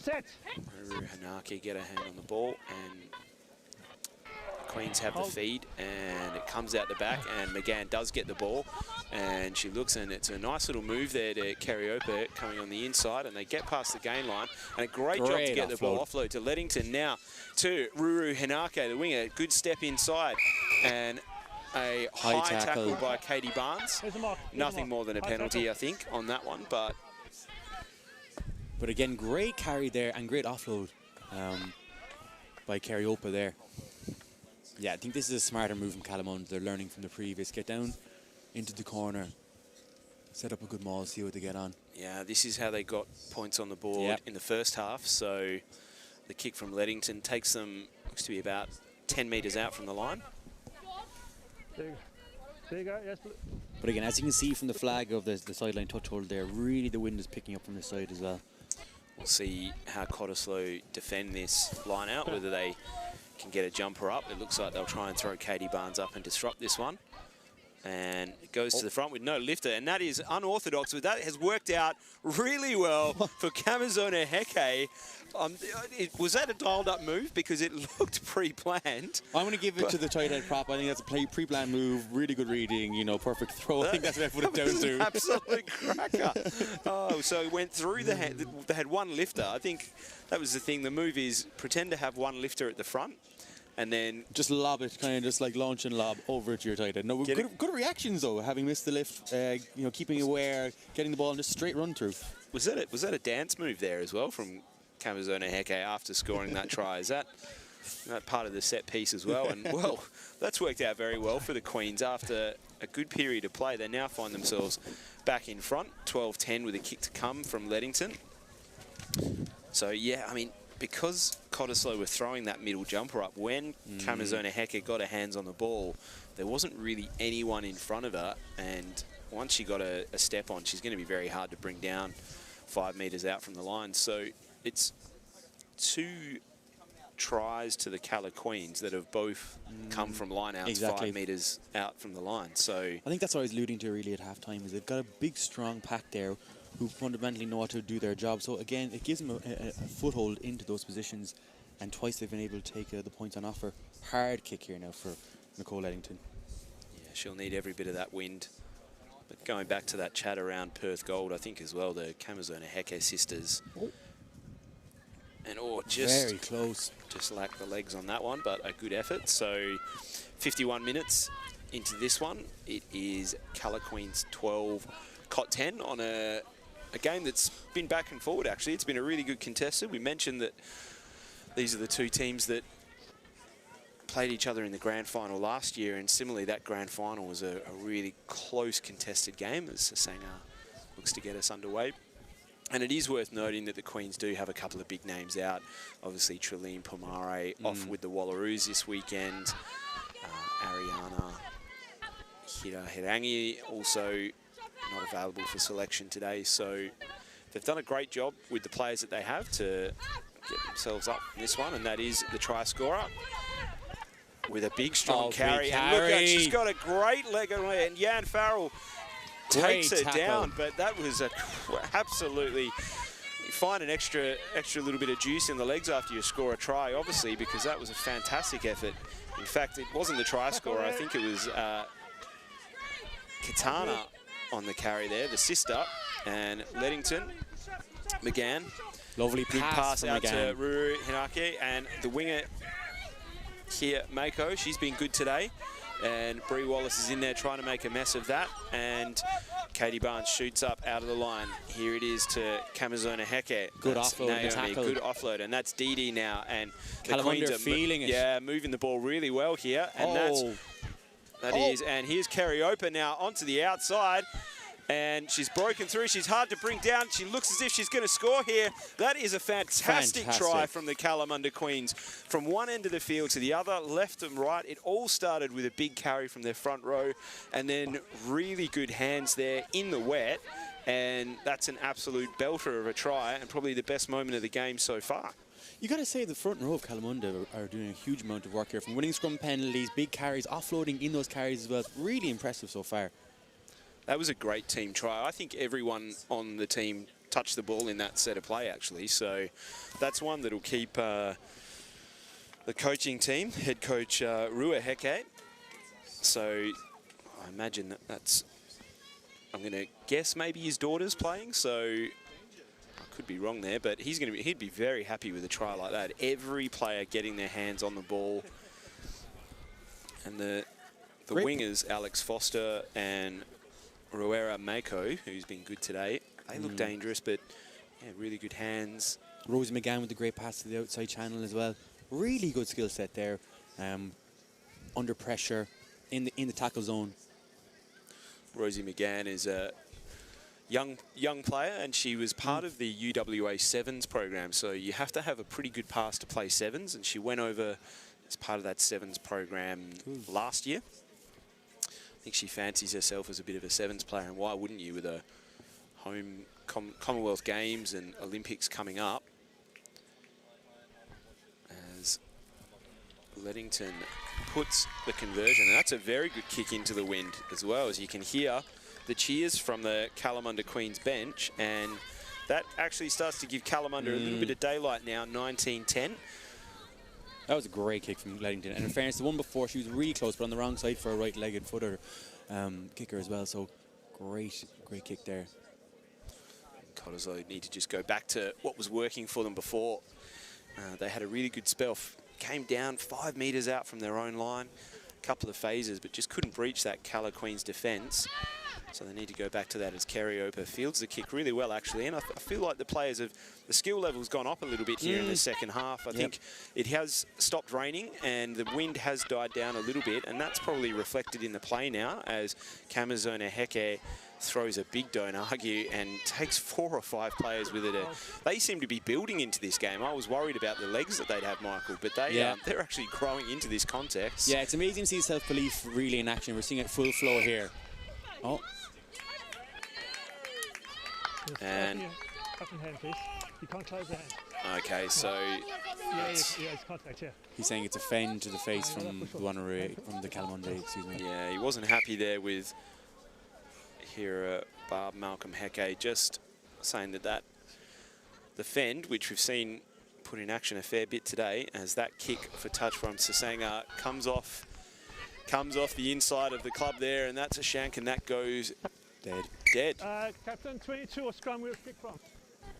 Hanaki get a hand on the ball, and the Queens have the feed, and it comes out the back, and McGann does get the ball, and she looks, and it's a nice little move there to Carriopa coming on the inside, and they get past the gain line, and a great job to get the ball offload to Leddington. Now to Ruru Hinake, the winger, good step inside, and a high tackle by Katie Barnes. Nothing more than a penalty, I think, on that one, but again, great carry there and great offload by Carriopa there. Yeah, I think this is a smarter move from Kalamunda. They're learning from the previous. Get down into the corner, set up a good maul, see what they get on. Yeah, this is how they got points on the board in the first half. So the kick from Leddington takes them, looks to be about 10 metres out from the line. There you go. Yes. But again, as you can see from the flag of the sideline touch hold there, really the wind is picking up from the side as well. We'll see how Cottesloe defend this line out, whether they can get a jumper up. It looks like they'll try and throw Katie Barnes up and disrupt this one. And it goes to the front with no lifter, and that is unorthodox, but that has worked out really well for Kamazona Heke. Was that a dialed-up move? Because it looked pre-planned. I'm going to give it to the tight head prop. I think that's a pre-planned move, really good reading, you know, perfect throw. I think that's what I put it down to. Absolute cracker. Oh, so it went through the hand. They had one lifter. I think that was the thing. The move is pretend to have one lifter at the front, and then just lob it, kind of just like launch and lob over to your tight end. No, good reactions though, having missed the lift, you know, keeping aware, getting the ball in just straight run through. Was that a dance move there as well from Kamazona Heke after scoring that try? Is that part of the set piece as well? And well, that's worked out very well for the Queens. After a good period of play, they now find themselves back in front, 12-10 with a kick to come from Leddington. So yeah, I mean, because Cottesloe were throwing that middle jumper up, when Kamazona Heke got her hands on the ball, there wasn't really anyone in front of her, and once she got a step on, she's going to be very hard to bring down 5 metres out from the line. So it's 2 tries to the Cala Queens that have both come from line outs 5 metres out from the line. So I think that's what I was alluding to really at half-time, is they've got a big, strong pack there who fundamentally know how to do their job. So again, it gives them a foothold into those positions, and twice they've been able to take the points on offer. Hard kick here now for Nicole Eddington. Yeah, she'll need every bit of that wind. But going back to that chat around Perth Gold, I think as well, the Kamazona Heke sisters. And just very close. Just lacked the legs on that one, but a good effort. So 51 minutes into this one. It is Cala Queens 12, Cot 10 on a game that's been back and forward, actually. It's been a really good contested. We mentioned that these are the two teams that played each other in the grand final last year, and similarly that grand final was a really close contested game as Sasanga looks to get us underway. And it is worth noting that the Queens do have a couple of big names out. Obviously, Trilene Pomare off with the Wallaroos this weekend. Ariana Hirangi also not available for selection today. So they've done a great job with the players that they have to get themselves up in this one. And that is the try scorer with a big, strong carry. And look at, she's got a great leg on her. And Jan Farrell takes her down, but that was absolutely, you find an extra little bit of juice in the legs after you score a try, obviously, because that was a fantastic effort. In fact, it wasn't the try scorer. I think it was Katana on the carry there, the sister, and Leddington, McGann. Lovely good pass out to Ruru Hinake, and the winger here, Mako, she's been good today. And Bree Wallace is in there trying to make a mess of that. And Katie Barnes shoots up out of the line. Here it is to Kamazona Heke. Good offload, Naomi, good offload. And that's Dee now. And Kalamunda feeling it. Yeah, moving the ball really well here. And and here's Kerry Oper now onto the outside. And she's broken through. She's hard to bring down. She looks as if she's going to score here. That is a fantastic try from the Kalamunda Queens. From one end of the field to the other, left and right. It all started with a big carry from their front row, and then really good hands there in the wet. And that's an absolute belter of a try, and probably the best moment of the game so far. You got to say the front row of Kalamunda are doing a huge amount of work here, from winning scrum penalties, big carries, offloading in those carries as well. Really impressive so far. That was a great team try. I think everyone on the team touched the ball in that set of play, actually. So that's one that'll keep the coaching team, head coach Rua Heke. So I imagine that's, I'm going to guess maybe his daughter's playing. So I could be wrong there, but he'd be very happy with a try like that. Every player getting their hands on the ball. And the wingers, Alex Foster and Ruera Mako, who's been good today, they look dangerous, but yeah, really good hands. Rosie McGann with the great pass to the outside channel as well. Really good skill set there, under pressure, in the tackle zone. Rosie McGann is a young player, and she was part of the UWA Sevens program, so you have to have a pretty good pass to play Sevens, and she went over as part of that Sevens program last year. think she fancies herself as a bit of a sevens player, and why wouldn't you with a home Commonwealth Games and Olympics coming up? As Leddington puts the conversion, and that's a very good kick into the wind as well, as you can hear the cheers from the Kalamunda Queens bench, and that actually starts to give Kalamunda a little bit of daylight now, 19-10. That was a great kick from Leddington, and in fairness, the one before, she was really close, but on the wrong side for a right-legged footer kicker as well, so great kick there. Cottesloe need to just go back to what was working for them before. They had a really good spell, came down 5 metres out from their own line, a couple of phases, but just couldn't breach that Cala Queens defence. So they need to go back to that as Carriopa fields the kick really well, actually. And I feel like the players have, the skill level's gone up a little bit here in the second half. I think it has stopped raining and the wind has died down a little bit, and that's probably reflected in the play now as Kamazona Heke throws a big don't argue and takes 4 or 5 players with it. They seem to be building into this game. I was worried about the legs that they'd have, Michael, but they're actually growing into this context. Yeah, it's amazing to see self-belief really in action. We're seeing it full flow here. Oh. And up in hand, please. You can't close the hand. Okay, so it's contact, he's saying it's a fend to the face from the one from the Kalamunda, excuse me. Yeah, he wasn't happy there with here Barb Malcolm Heke, just saying that the fend, which we've seen put in action a fair bit today, as that kick for touch from Sasanga comes off the inside of the club there, and that's a shank, and that goes dead. Captain 22 or scrum we'll kick from.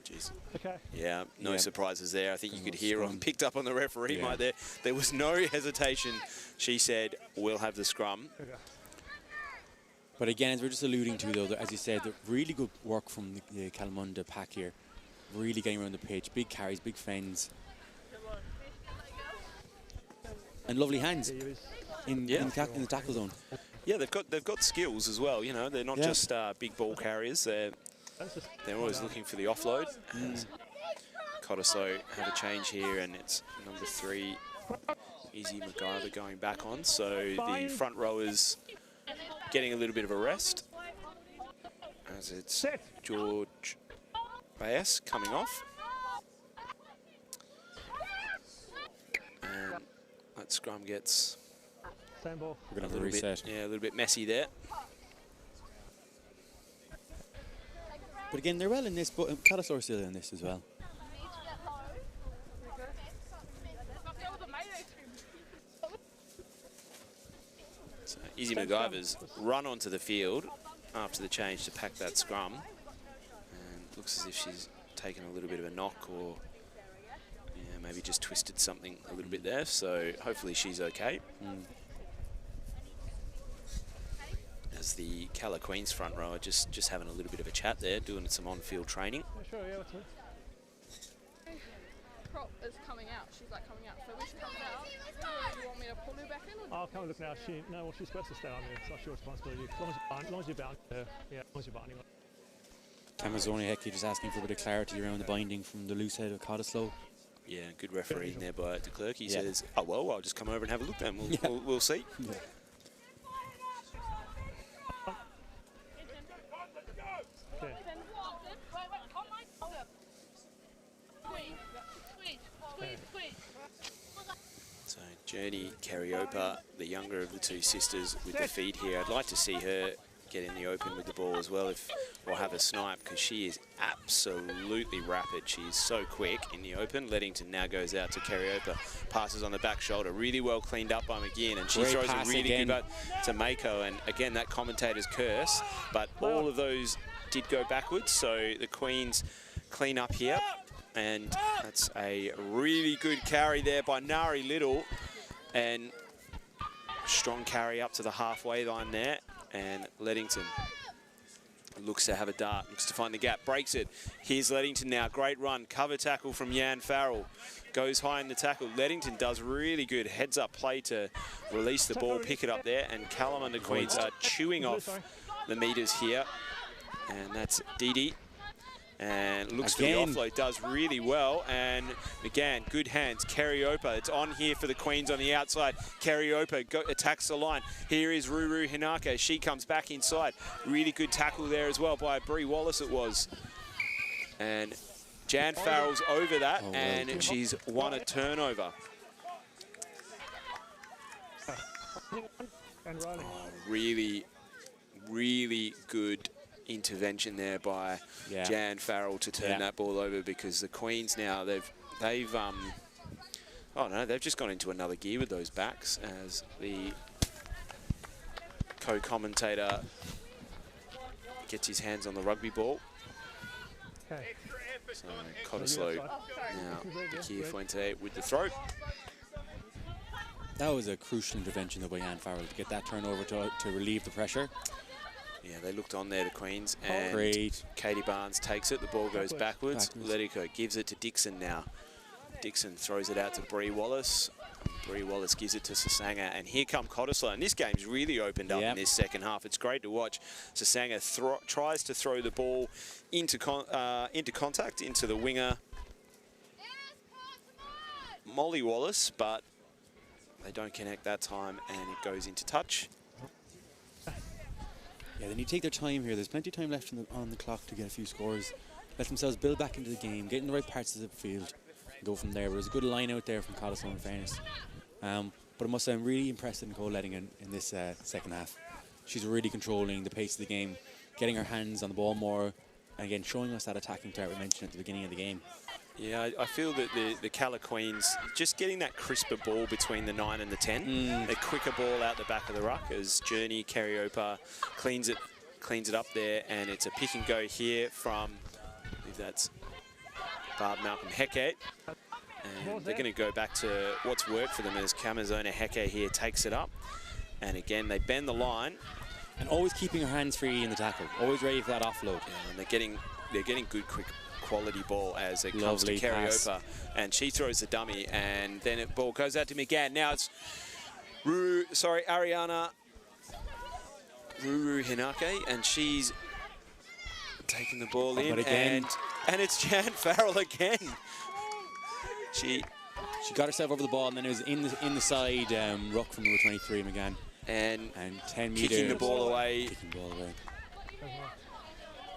Jeez. Okay. Yeah, no surprises there. I think you could hear on picked up on the referee right there. There was no hesitation. She said, "We'll have the scrum." Okay. But again, as we're just alluding to, though, as you said, the really good work from the Kalamunda pack here. Really getting around the pitch, big carries, big fends, and lovely hands in the tackle zone. Yeah, they've got skills as well. You know, they're not just big ball carriers. They're always looking for the offload. Cottesloe have a change here, and it's number 3, Izzy MacGyver going back on. So the front rowers getting a little bit of a rest, as it's George Baez coming off. And that scrum gets Same ball. We're going to have a reset. a little bit messy there. But again, they're well in this, but Cottesloe are still in this as well. So Izzy MacGyver's run onto the field after the change to pack that scrum, and looks as if she's taken a little bit of a knock, or maybe just twisted something a little bit there, so hopefully she's okay. As the Cala Queens front rower just having a little bit of a chat there, doing some on-field training. Sure, what's it? Prop is coming out. She's like coming out. So when she comes out, do you want me to pull her back in? Or I'll come and look now. She's supposed to stay on there. It's not your responsibility. As long as you're bound. As long as you're bound. Kamazona Heke just asking for a bit of clarity around the binding from the loose head of Cottesloe. Yeah, good refereeing there by de Klerk. He says, "Oh well, I'll just come over and have a look then. We'll see." Yeah. So Journey Carriopa, the younger of the 2 sisters, with the feed here. I'd like to see her get in the open with the ball as well, or have a snipe, because she is absolutely rapid. She's so quick in the open. Leddington now goes out to Carriopa, passes on the back shoulder, really well cleaned up by McGeehan, and she throws a really good butt to Mako, and again that commentator's curse, but all of those did go backwards, so the Queens clean up here, and that's a really good carry there by Nari Little, and strong carry up to the halfway line there. And Leddington looks to have a dart, looks to find the gap, breaks it. Here's Leddington now, great run, cover tackle from Jan Farrell. Goes high in the tackle. Leddington does really good heads up play to release the ball, pick it up there, and Kalamunda Queens are chewing off the meters here. And that's Didi. And looks for the offload, does really well. And McGann, good hands. Kariopa, it's on here for the Queens on the outside. Kariopa attacks the line. Here is Ruru Hinaka. She comes back inside. Really good tackle there as well by Bree Wallace it was. And Jan Farrell's over that, and she's won a turnover. Really, really good intervention there by Jan Farrell to turn that ball over, because the Queens now they've just gone into another gear with those backs, as the co-commentator gets his hands on the rugby ball. So Cottesloe now Kia Fuente with the throw. That was a crucial intervention by Jan Farrell to get that turnover to relieve the pressure. Yeah, they looked on there, the Queens, and Katie Barnes takes it. The ball goes backwards. Letico gives it to Dixon now. Dixon throws it out to Bree Wallace. Bree Wallace gives it to Sasanga, and here come Cottesloe. And this game's really opened up in this second half. It's great to watch. Sasanga tries to throw the ball into contact, into the winger, Molly Wallace, but they don't connect that time, and it goes into touch. Yeah, they need to take their time here. There's plenty of time left on the clock to get a few scores. Let themselves build back into the game, get in the right parts of the field, and go from there. But it was a good line out there from Cottesloe, in fairness. But I must say, I'm really impressed in Nicole Letting in this second half. She's really controlling the pace of the game, getting her hands on the ball more, and again, showing us that attacking threat we mentioned at the beginning of the game. Yeah, I feel that the Cala Queens just getting that crisper ball between the 9 and the 10, a quicker ball out the back of the ruck as Journey Kariopa cleans it up there, and it's a pick and go here from, I believe that's Barb Malcolm Hecate, and they're going to go back to what's worked for them as Kamazona Hecate here takes it up, and again they bend the line, and always keeping her hands free in the tackle, always ready for that offload. Yeah, and they're getting good quick quality ball as it comes to Kariopa, and she throws the dummy, and then the ball goes out to McGann. Now it's Ariana Ruru Hinake, and she's taking the ball in, and it's Jan Farrell again. She got herself over the ball, and then it was in the side ruck from number 23 McGann, and 10 meters kicking the ball away.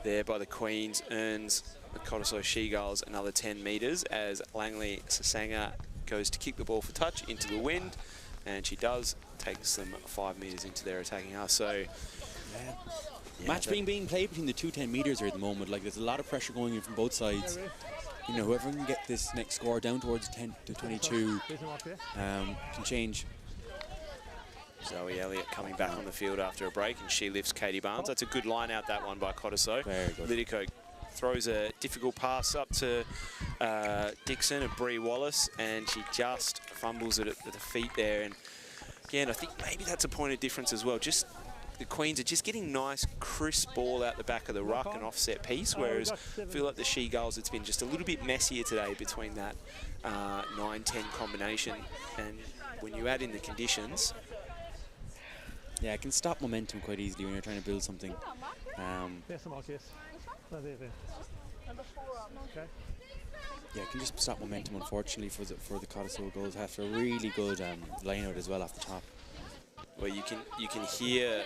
There by the Queens, earns the Cottesloe She-Gulls another 10 metres as Langley Sasanga goes to kick the ball for touch into the wind, and she does, takes them 5 metres into their attacking half. So match being played between the two 10 metres here at the moment. Like, there's a lot of pressure going in from both sides. You know, whoever can get this next score down towards 10 to 22 can change. Zoe Elliott coming back on the field after a break, and she lifts Katie Barnes. That's a good line out, that one by Cottesloe. Very good. Litico throws a difficult pass up to Dixon and Bree Wallace, and she just fumbles it at the feet there. And again, I think maybe that's a point of difference as well. Just the Queens are just getting nice, crisp ball out the back of the ruck and offset piece, whereas I feel like the She-Gulls, it's been just a little bit messier today between that 9-10 combination. And when you add in the conditions, yeah, it can stop momentum quite easily when you're trying to build something. Yeah, it can just stop momentum, unfortunately, for the Cottesloe goals after a really good line out as well off the top. Well, you can hear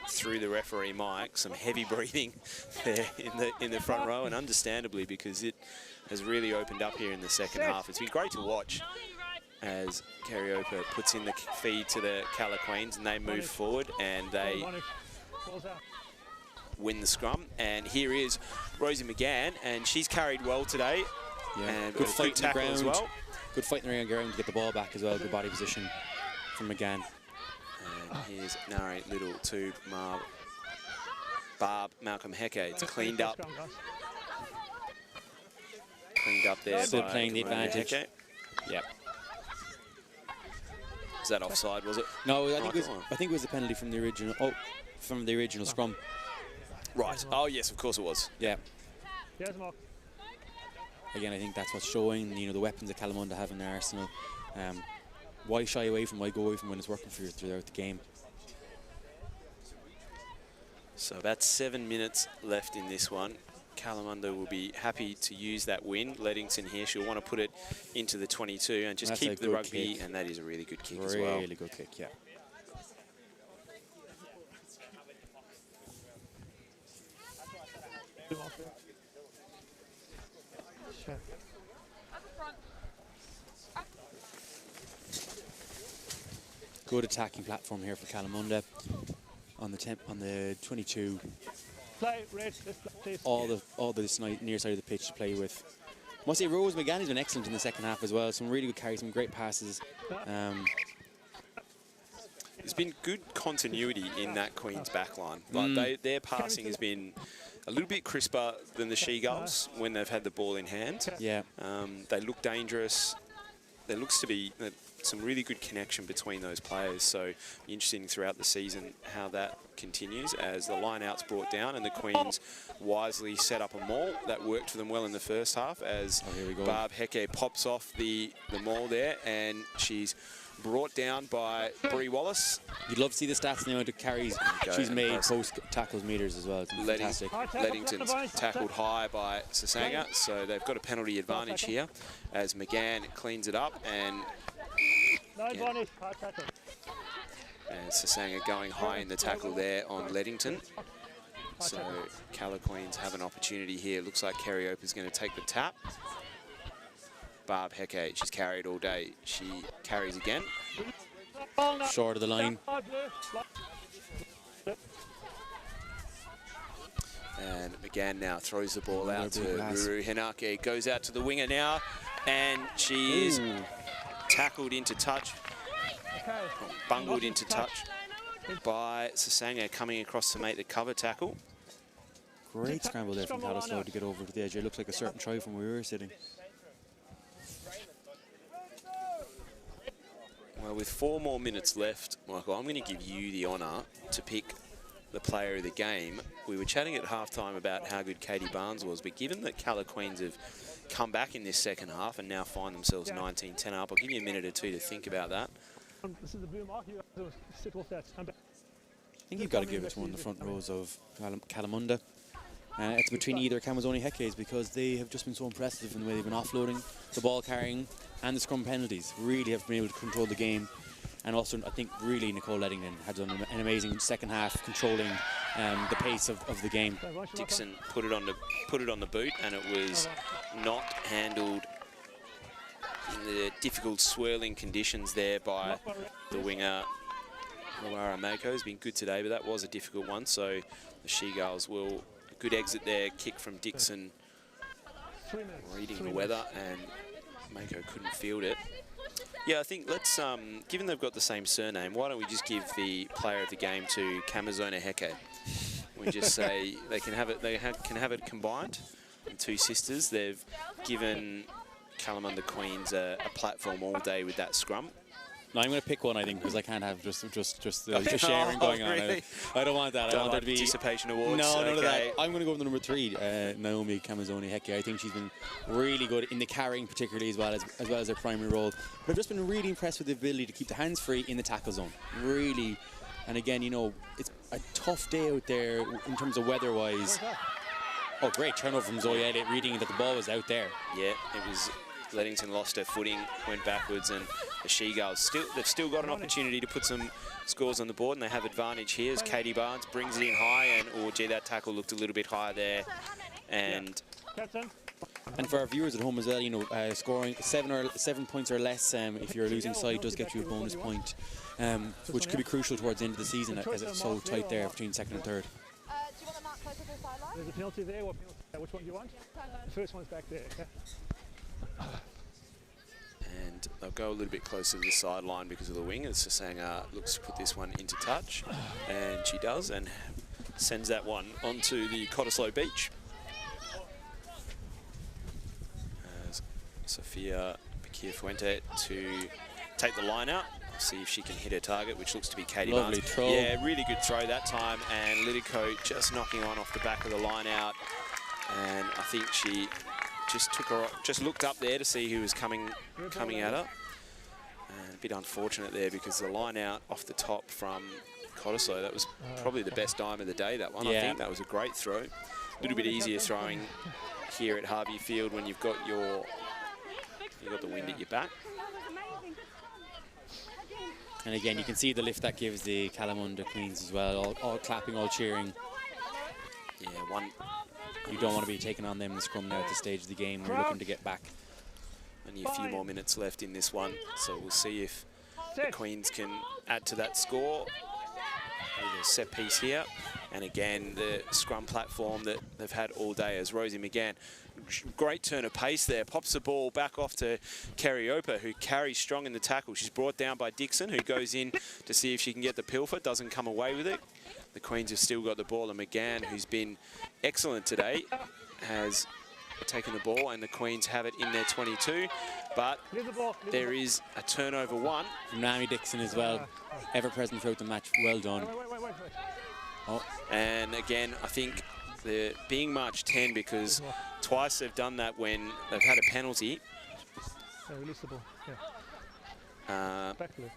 through the referee mic some heavy breathing there in the front row, and understandably, because it has really opened up here in the second half. It's been great to watch as Kariopa puts in the feed to the Cala Queens, and they move forward and they win the scrum. And here is Rosie McGann, and she's carried well today. Yeah, and good fight tackle in the as well. Good fight in the ground to get the ball back as well. Good body position from McGann. And here's Nari Little to Barb Malcolm Hecate. It's cleaned up. Cleaned up there. Still playing the advantage. Yep. Is that offside, was it? No, I think it was a penalty from the original. Oh, from the original scrum. Right. Oh yes, of course it was. Yeah. Yes, Mark. Again, I think that's what's showing. You know, the weapons that Kalamunda have in their arsenal. Why shy away from? Why go away from when it's working for you throughout the game? So about 7 minutes left in this one. Kalamunda will be happy to use that win. Leddington here, she'll want to put it into the 22 and just keep the rugby, and that is a really good kick as well. Really good kick, yeah. Sure. Good attacking platform here for Kalamunda on the 22. Play, Red, please. All the near side of the pitch to play with. I must say Rose McGann has been excellent in the second half as well. Some really good carries, some great passes. There's been good continuity in that Queen's backline. Like their passing has been a little bit crisper than the She-Gulls when they've had the ball in hand. Yeah. They look dangerous. There looks to be some really good connection between those players. So interesting throughout the season how that continues as the line-out's brought down and the Queens wisely set up a maul. That worked for them well in the first half as Barb Heke pops off the maul there, and she's brought down by Bree Wallace. You'd love to see the stats and the amount of carries she's made post tackles meters as well. It's fantastic. Leddington's tackled high by Sasanga, so they've got a penalty advantage here as McGann cleans it up, and Sasanga going high in the tackle there on Leddington. So Cala Queens have an opportunity here. Looks like Kerry Opa's going to take the tap. Barb Heke, she's carried all day. She carries again. Short of the line. And McGann now throws the ball out to Ruru Hinake. Goes out to the winger now, and she is tackled into touch, bungled into touch by Sasanga coming across to make the cover tackle. Great scramble there from Cottesloe to get over to the edge. It looks like a certain try from where we were sitting. Well, with 4 more minutes left, Michael, I'm going to give you the honour to pick the player of the game. We were chatting at halftime about how good Katie Barnes was, but given that Cala Queens have come back in this second half and now find themselves 19-10 up, I'll give you a minute or two to think about that. This is the blue mark. You have to sit off that. I think you've got to give it to one of the front rows of Kalamunda. It's between either Camazoni Hekes because they have just been so impressive in the way they've been offloading, the ball carrying, and the scrum penalties. Really have been able to control the game. And also, I think really Nicole Leddington had done an amazing second half, controlling the pace of the game. Dixon put it on the boot, and it was not handled in the difficult swirling conditions there by the winger. Luara Mako has been good today, but that was a difficult one. So the She-Gulls will. Good exit there, kick from Dixon, reading the weather, and Mako couldn't field it. Yeah, I think let's, given they've got the same surname, why don't we just give the player of the game to Camazona Heke? We just say they can have it combined. The two sisters, they've given Kalamunda Queens a platform all day with that scrum. No, I'm going to pick one, I think, because I can't have just sharing going on. Really? I don't want that. Don't I want like there to be participation awards. No, none of that. I'm going to go with the number 3, Naomi Camazoni Heke. I think she's been really good in the carrying, particularly as well as her primary role. But I've just been really impressed with the ability to keep the hands free in the tackle zone. Really, and again, you know, it's a tough day out there in terms of weather-wise. Oh, great turnover from Zoe Elliott, reading that the ball was out there. Yeah, it was. Leddington lost her footing, went backwards, and the She-Gulls they've still got an opportunity to put some scores on the board, and they have advantage here as Katie Barnes brings it in high, and oh gee, that tackle looked a little bit high there. And for our viewers at home as well, you know, scoring 7 points or less if you're a losing side does get you a bonus point, which could be crucial towards the end of the season as it's so tight there between second and third. Do you want the mark closer to the sideline? There's a penalty there. What penalty? Which one do you want? The first one's back there. Okay. And they'll go a little bit closer to the sideline because of the wing as Sasanga looks to put this one into touch, and she does, and sends that one onto the Cottesloe beach. As Sofia Bakir-Fuente to take the line out, see if she can hit her target, which looks to be Katie Barnes. Lovely throw. Yeah, really good throw that time, and Lidico just knocking on off the back of the line out, and I think she just looked up there to see who was coming at her. And a bit unfortunate there because the line out off the top from Cottesloe, that was probably the best dime of the day, that one. Yeah. I think that was a great throw. little bit easier throwing here at Harvey Field when you've got the wind at your back. And again, you can see the lift that gives the Kalamunda Queens as well, all clapping, all cheering. Yeah, You don't want to be taking on them in the scrum now at this stage of the game. We're looking to get back. only a few more minutes left in this one, so we'll see if the Queens can add to that score. With a set piece here, and again the scrum platform that they've had all day as Rosie McGann. Great turn of pace there, pops the ball back off to Cariopa, who carries strong in the tackle. She's brought down by Dixon, who goes in to see if she can get the pilfer, doesn't come away with it. The Queens have still got the ball, and McGann, who's been excellent today, has taken the ball, and the Queens have it in their 22, but there is a turnover one. From Naomi Dixon as well, ever present throughout the match, well done. Oh, and again, I think they're being marked 10 because twice they've done that when they've had a penalty. Release the ball. Referee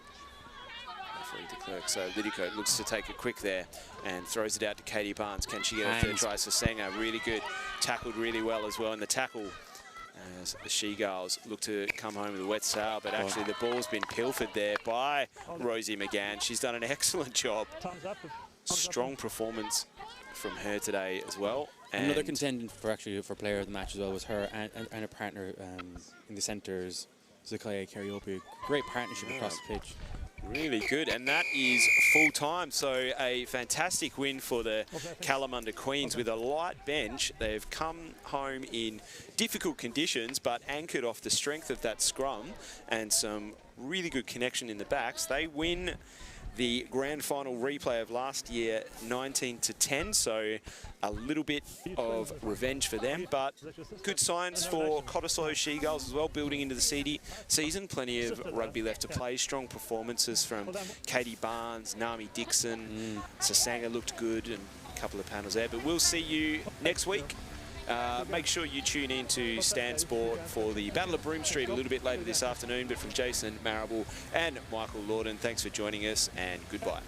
de Klerk. So Liddicoat looks to take it quick there and throws it out to Katie Barnes. Can she get a third try? Sasenga, really good. Tackled really well as well in the tackle. As the She-Girls look to come home with a wet sail, but actually the ball's been pilfered there by Rosie McGann. She's done an excellent job. Strong performance from her today as well. And another contender for player of the match as well was her and her partner in the centres, Zakaya Cariopa. Great partnership across the pitch. Really good, and that is full time. So a fantastic win for the Kalamunda Queens with a light bench. They've come home in difficult conditions, but anchored off the strength of that scrum and some really good connection in the backs. They win the grand final replay of last year 19-10, so a little bit of revenge for them, but good signs for Cottesloe She-Girls as well, building into the season. Plenty of rugby left to play. Strong performances from Katie Barnes, Naomi Dixon. Sasenga looked good, and a couple of panels there, but we'll see you next week. Make sure you tune in to Stan Sport for the Battle of Broome Street a little bit later this afternoon. But from Jason Marable and Michael Lorden, thanks for joining us, and goodbye.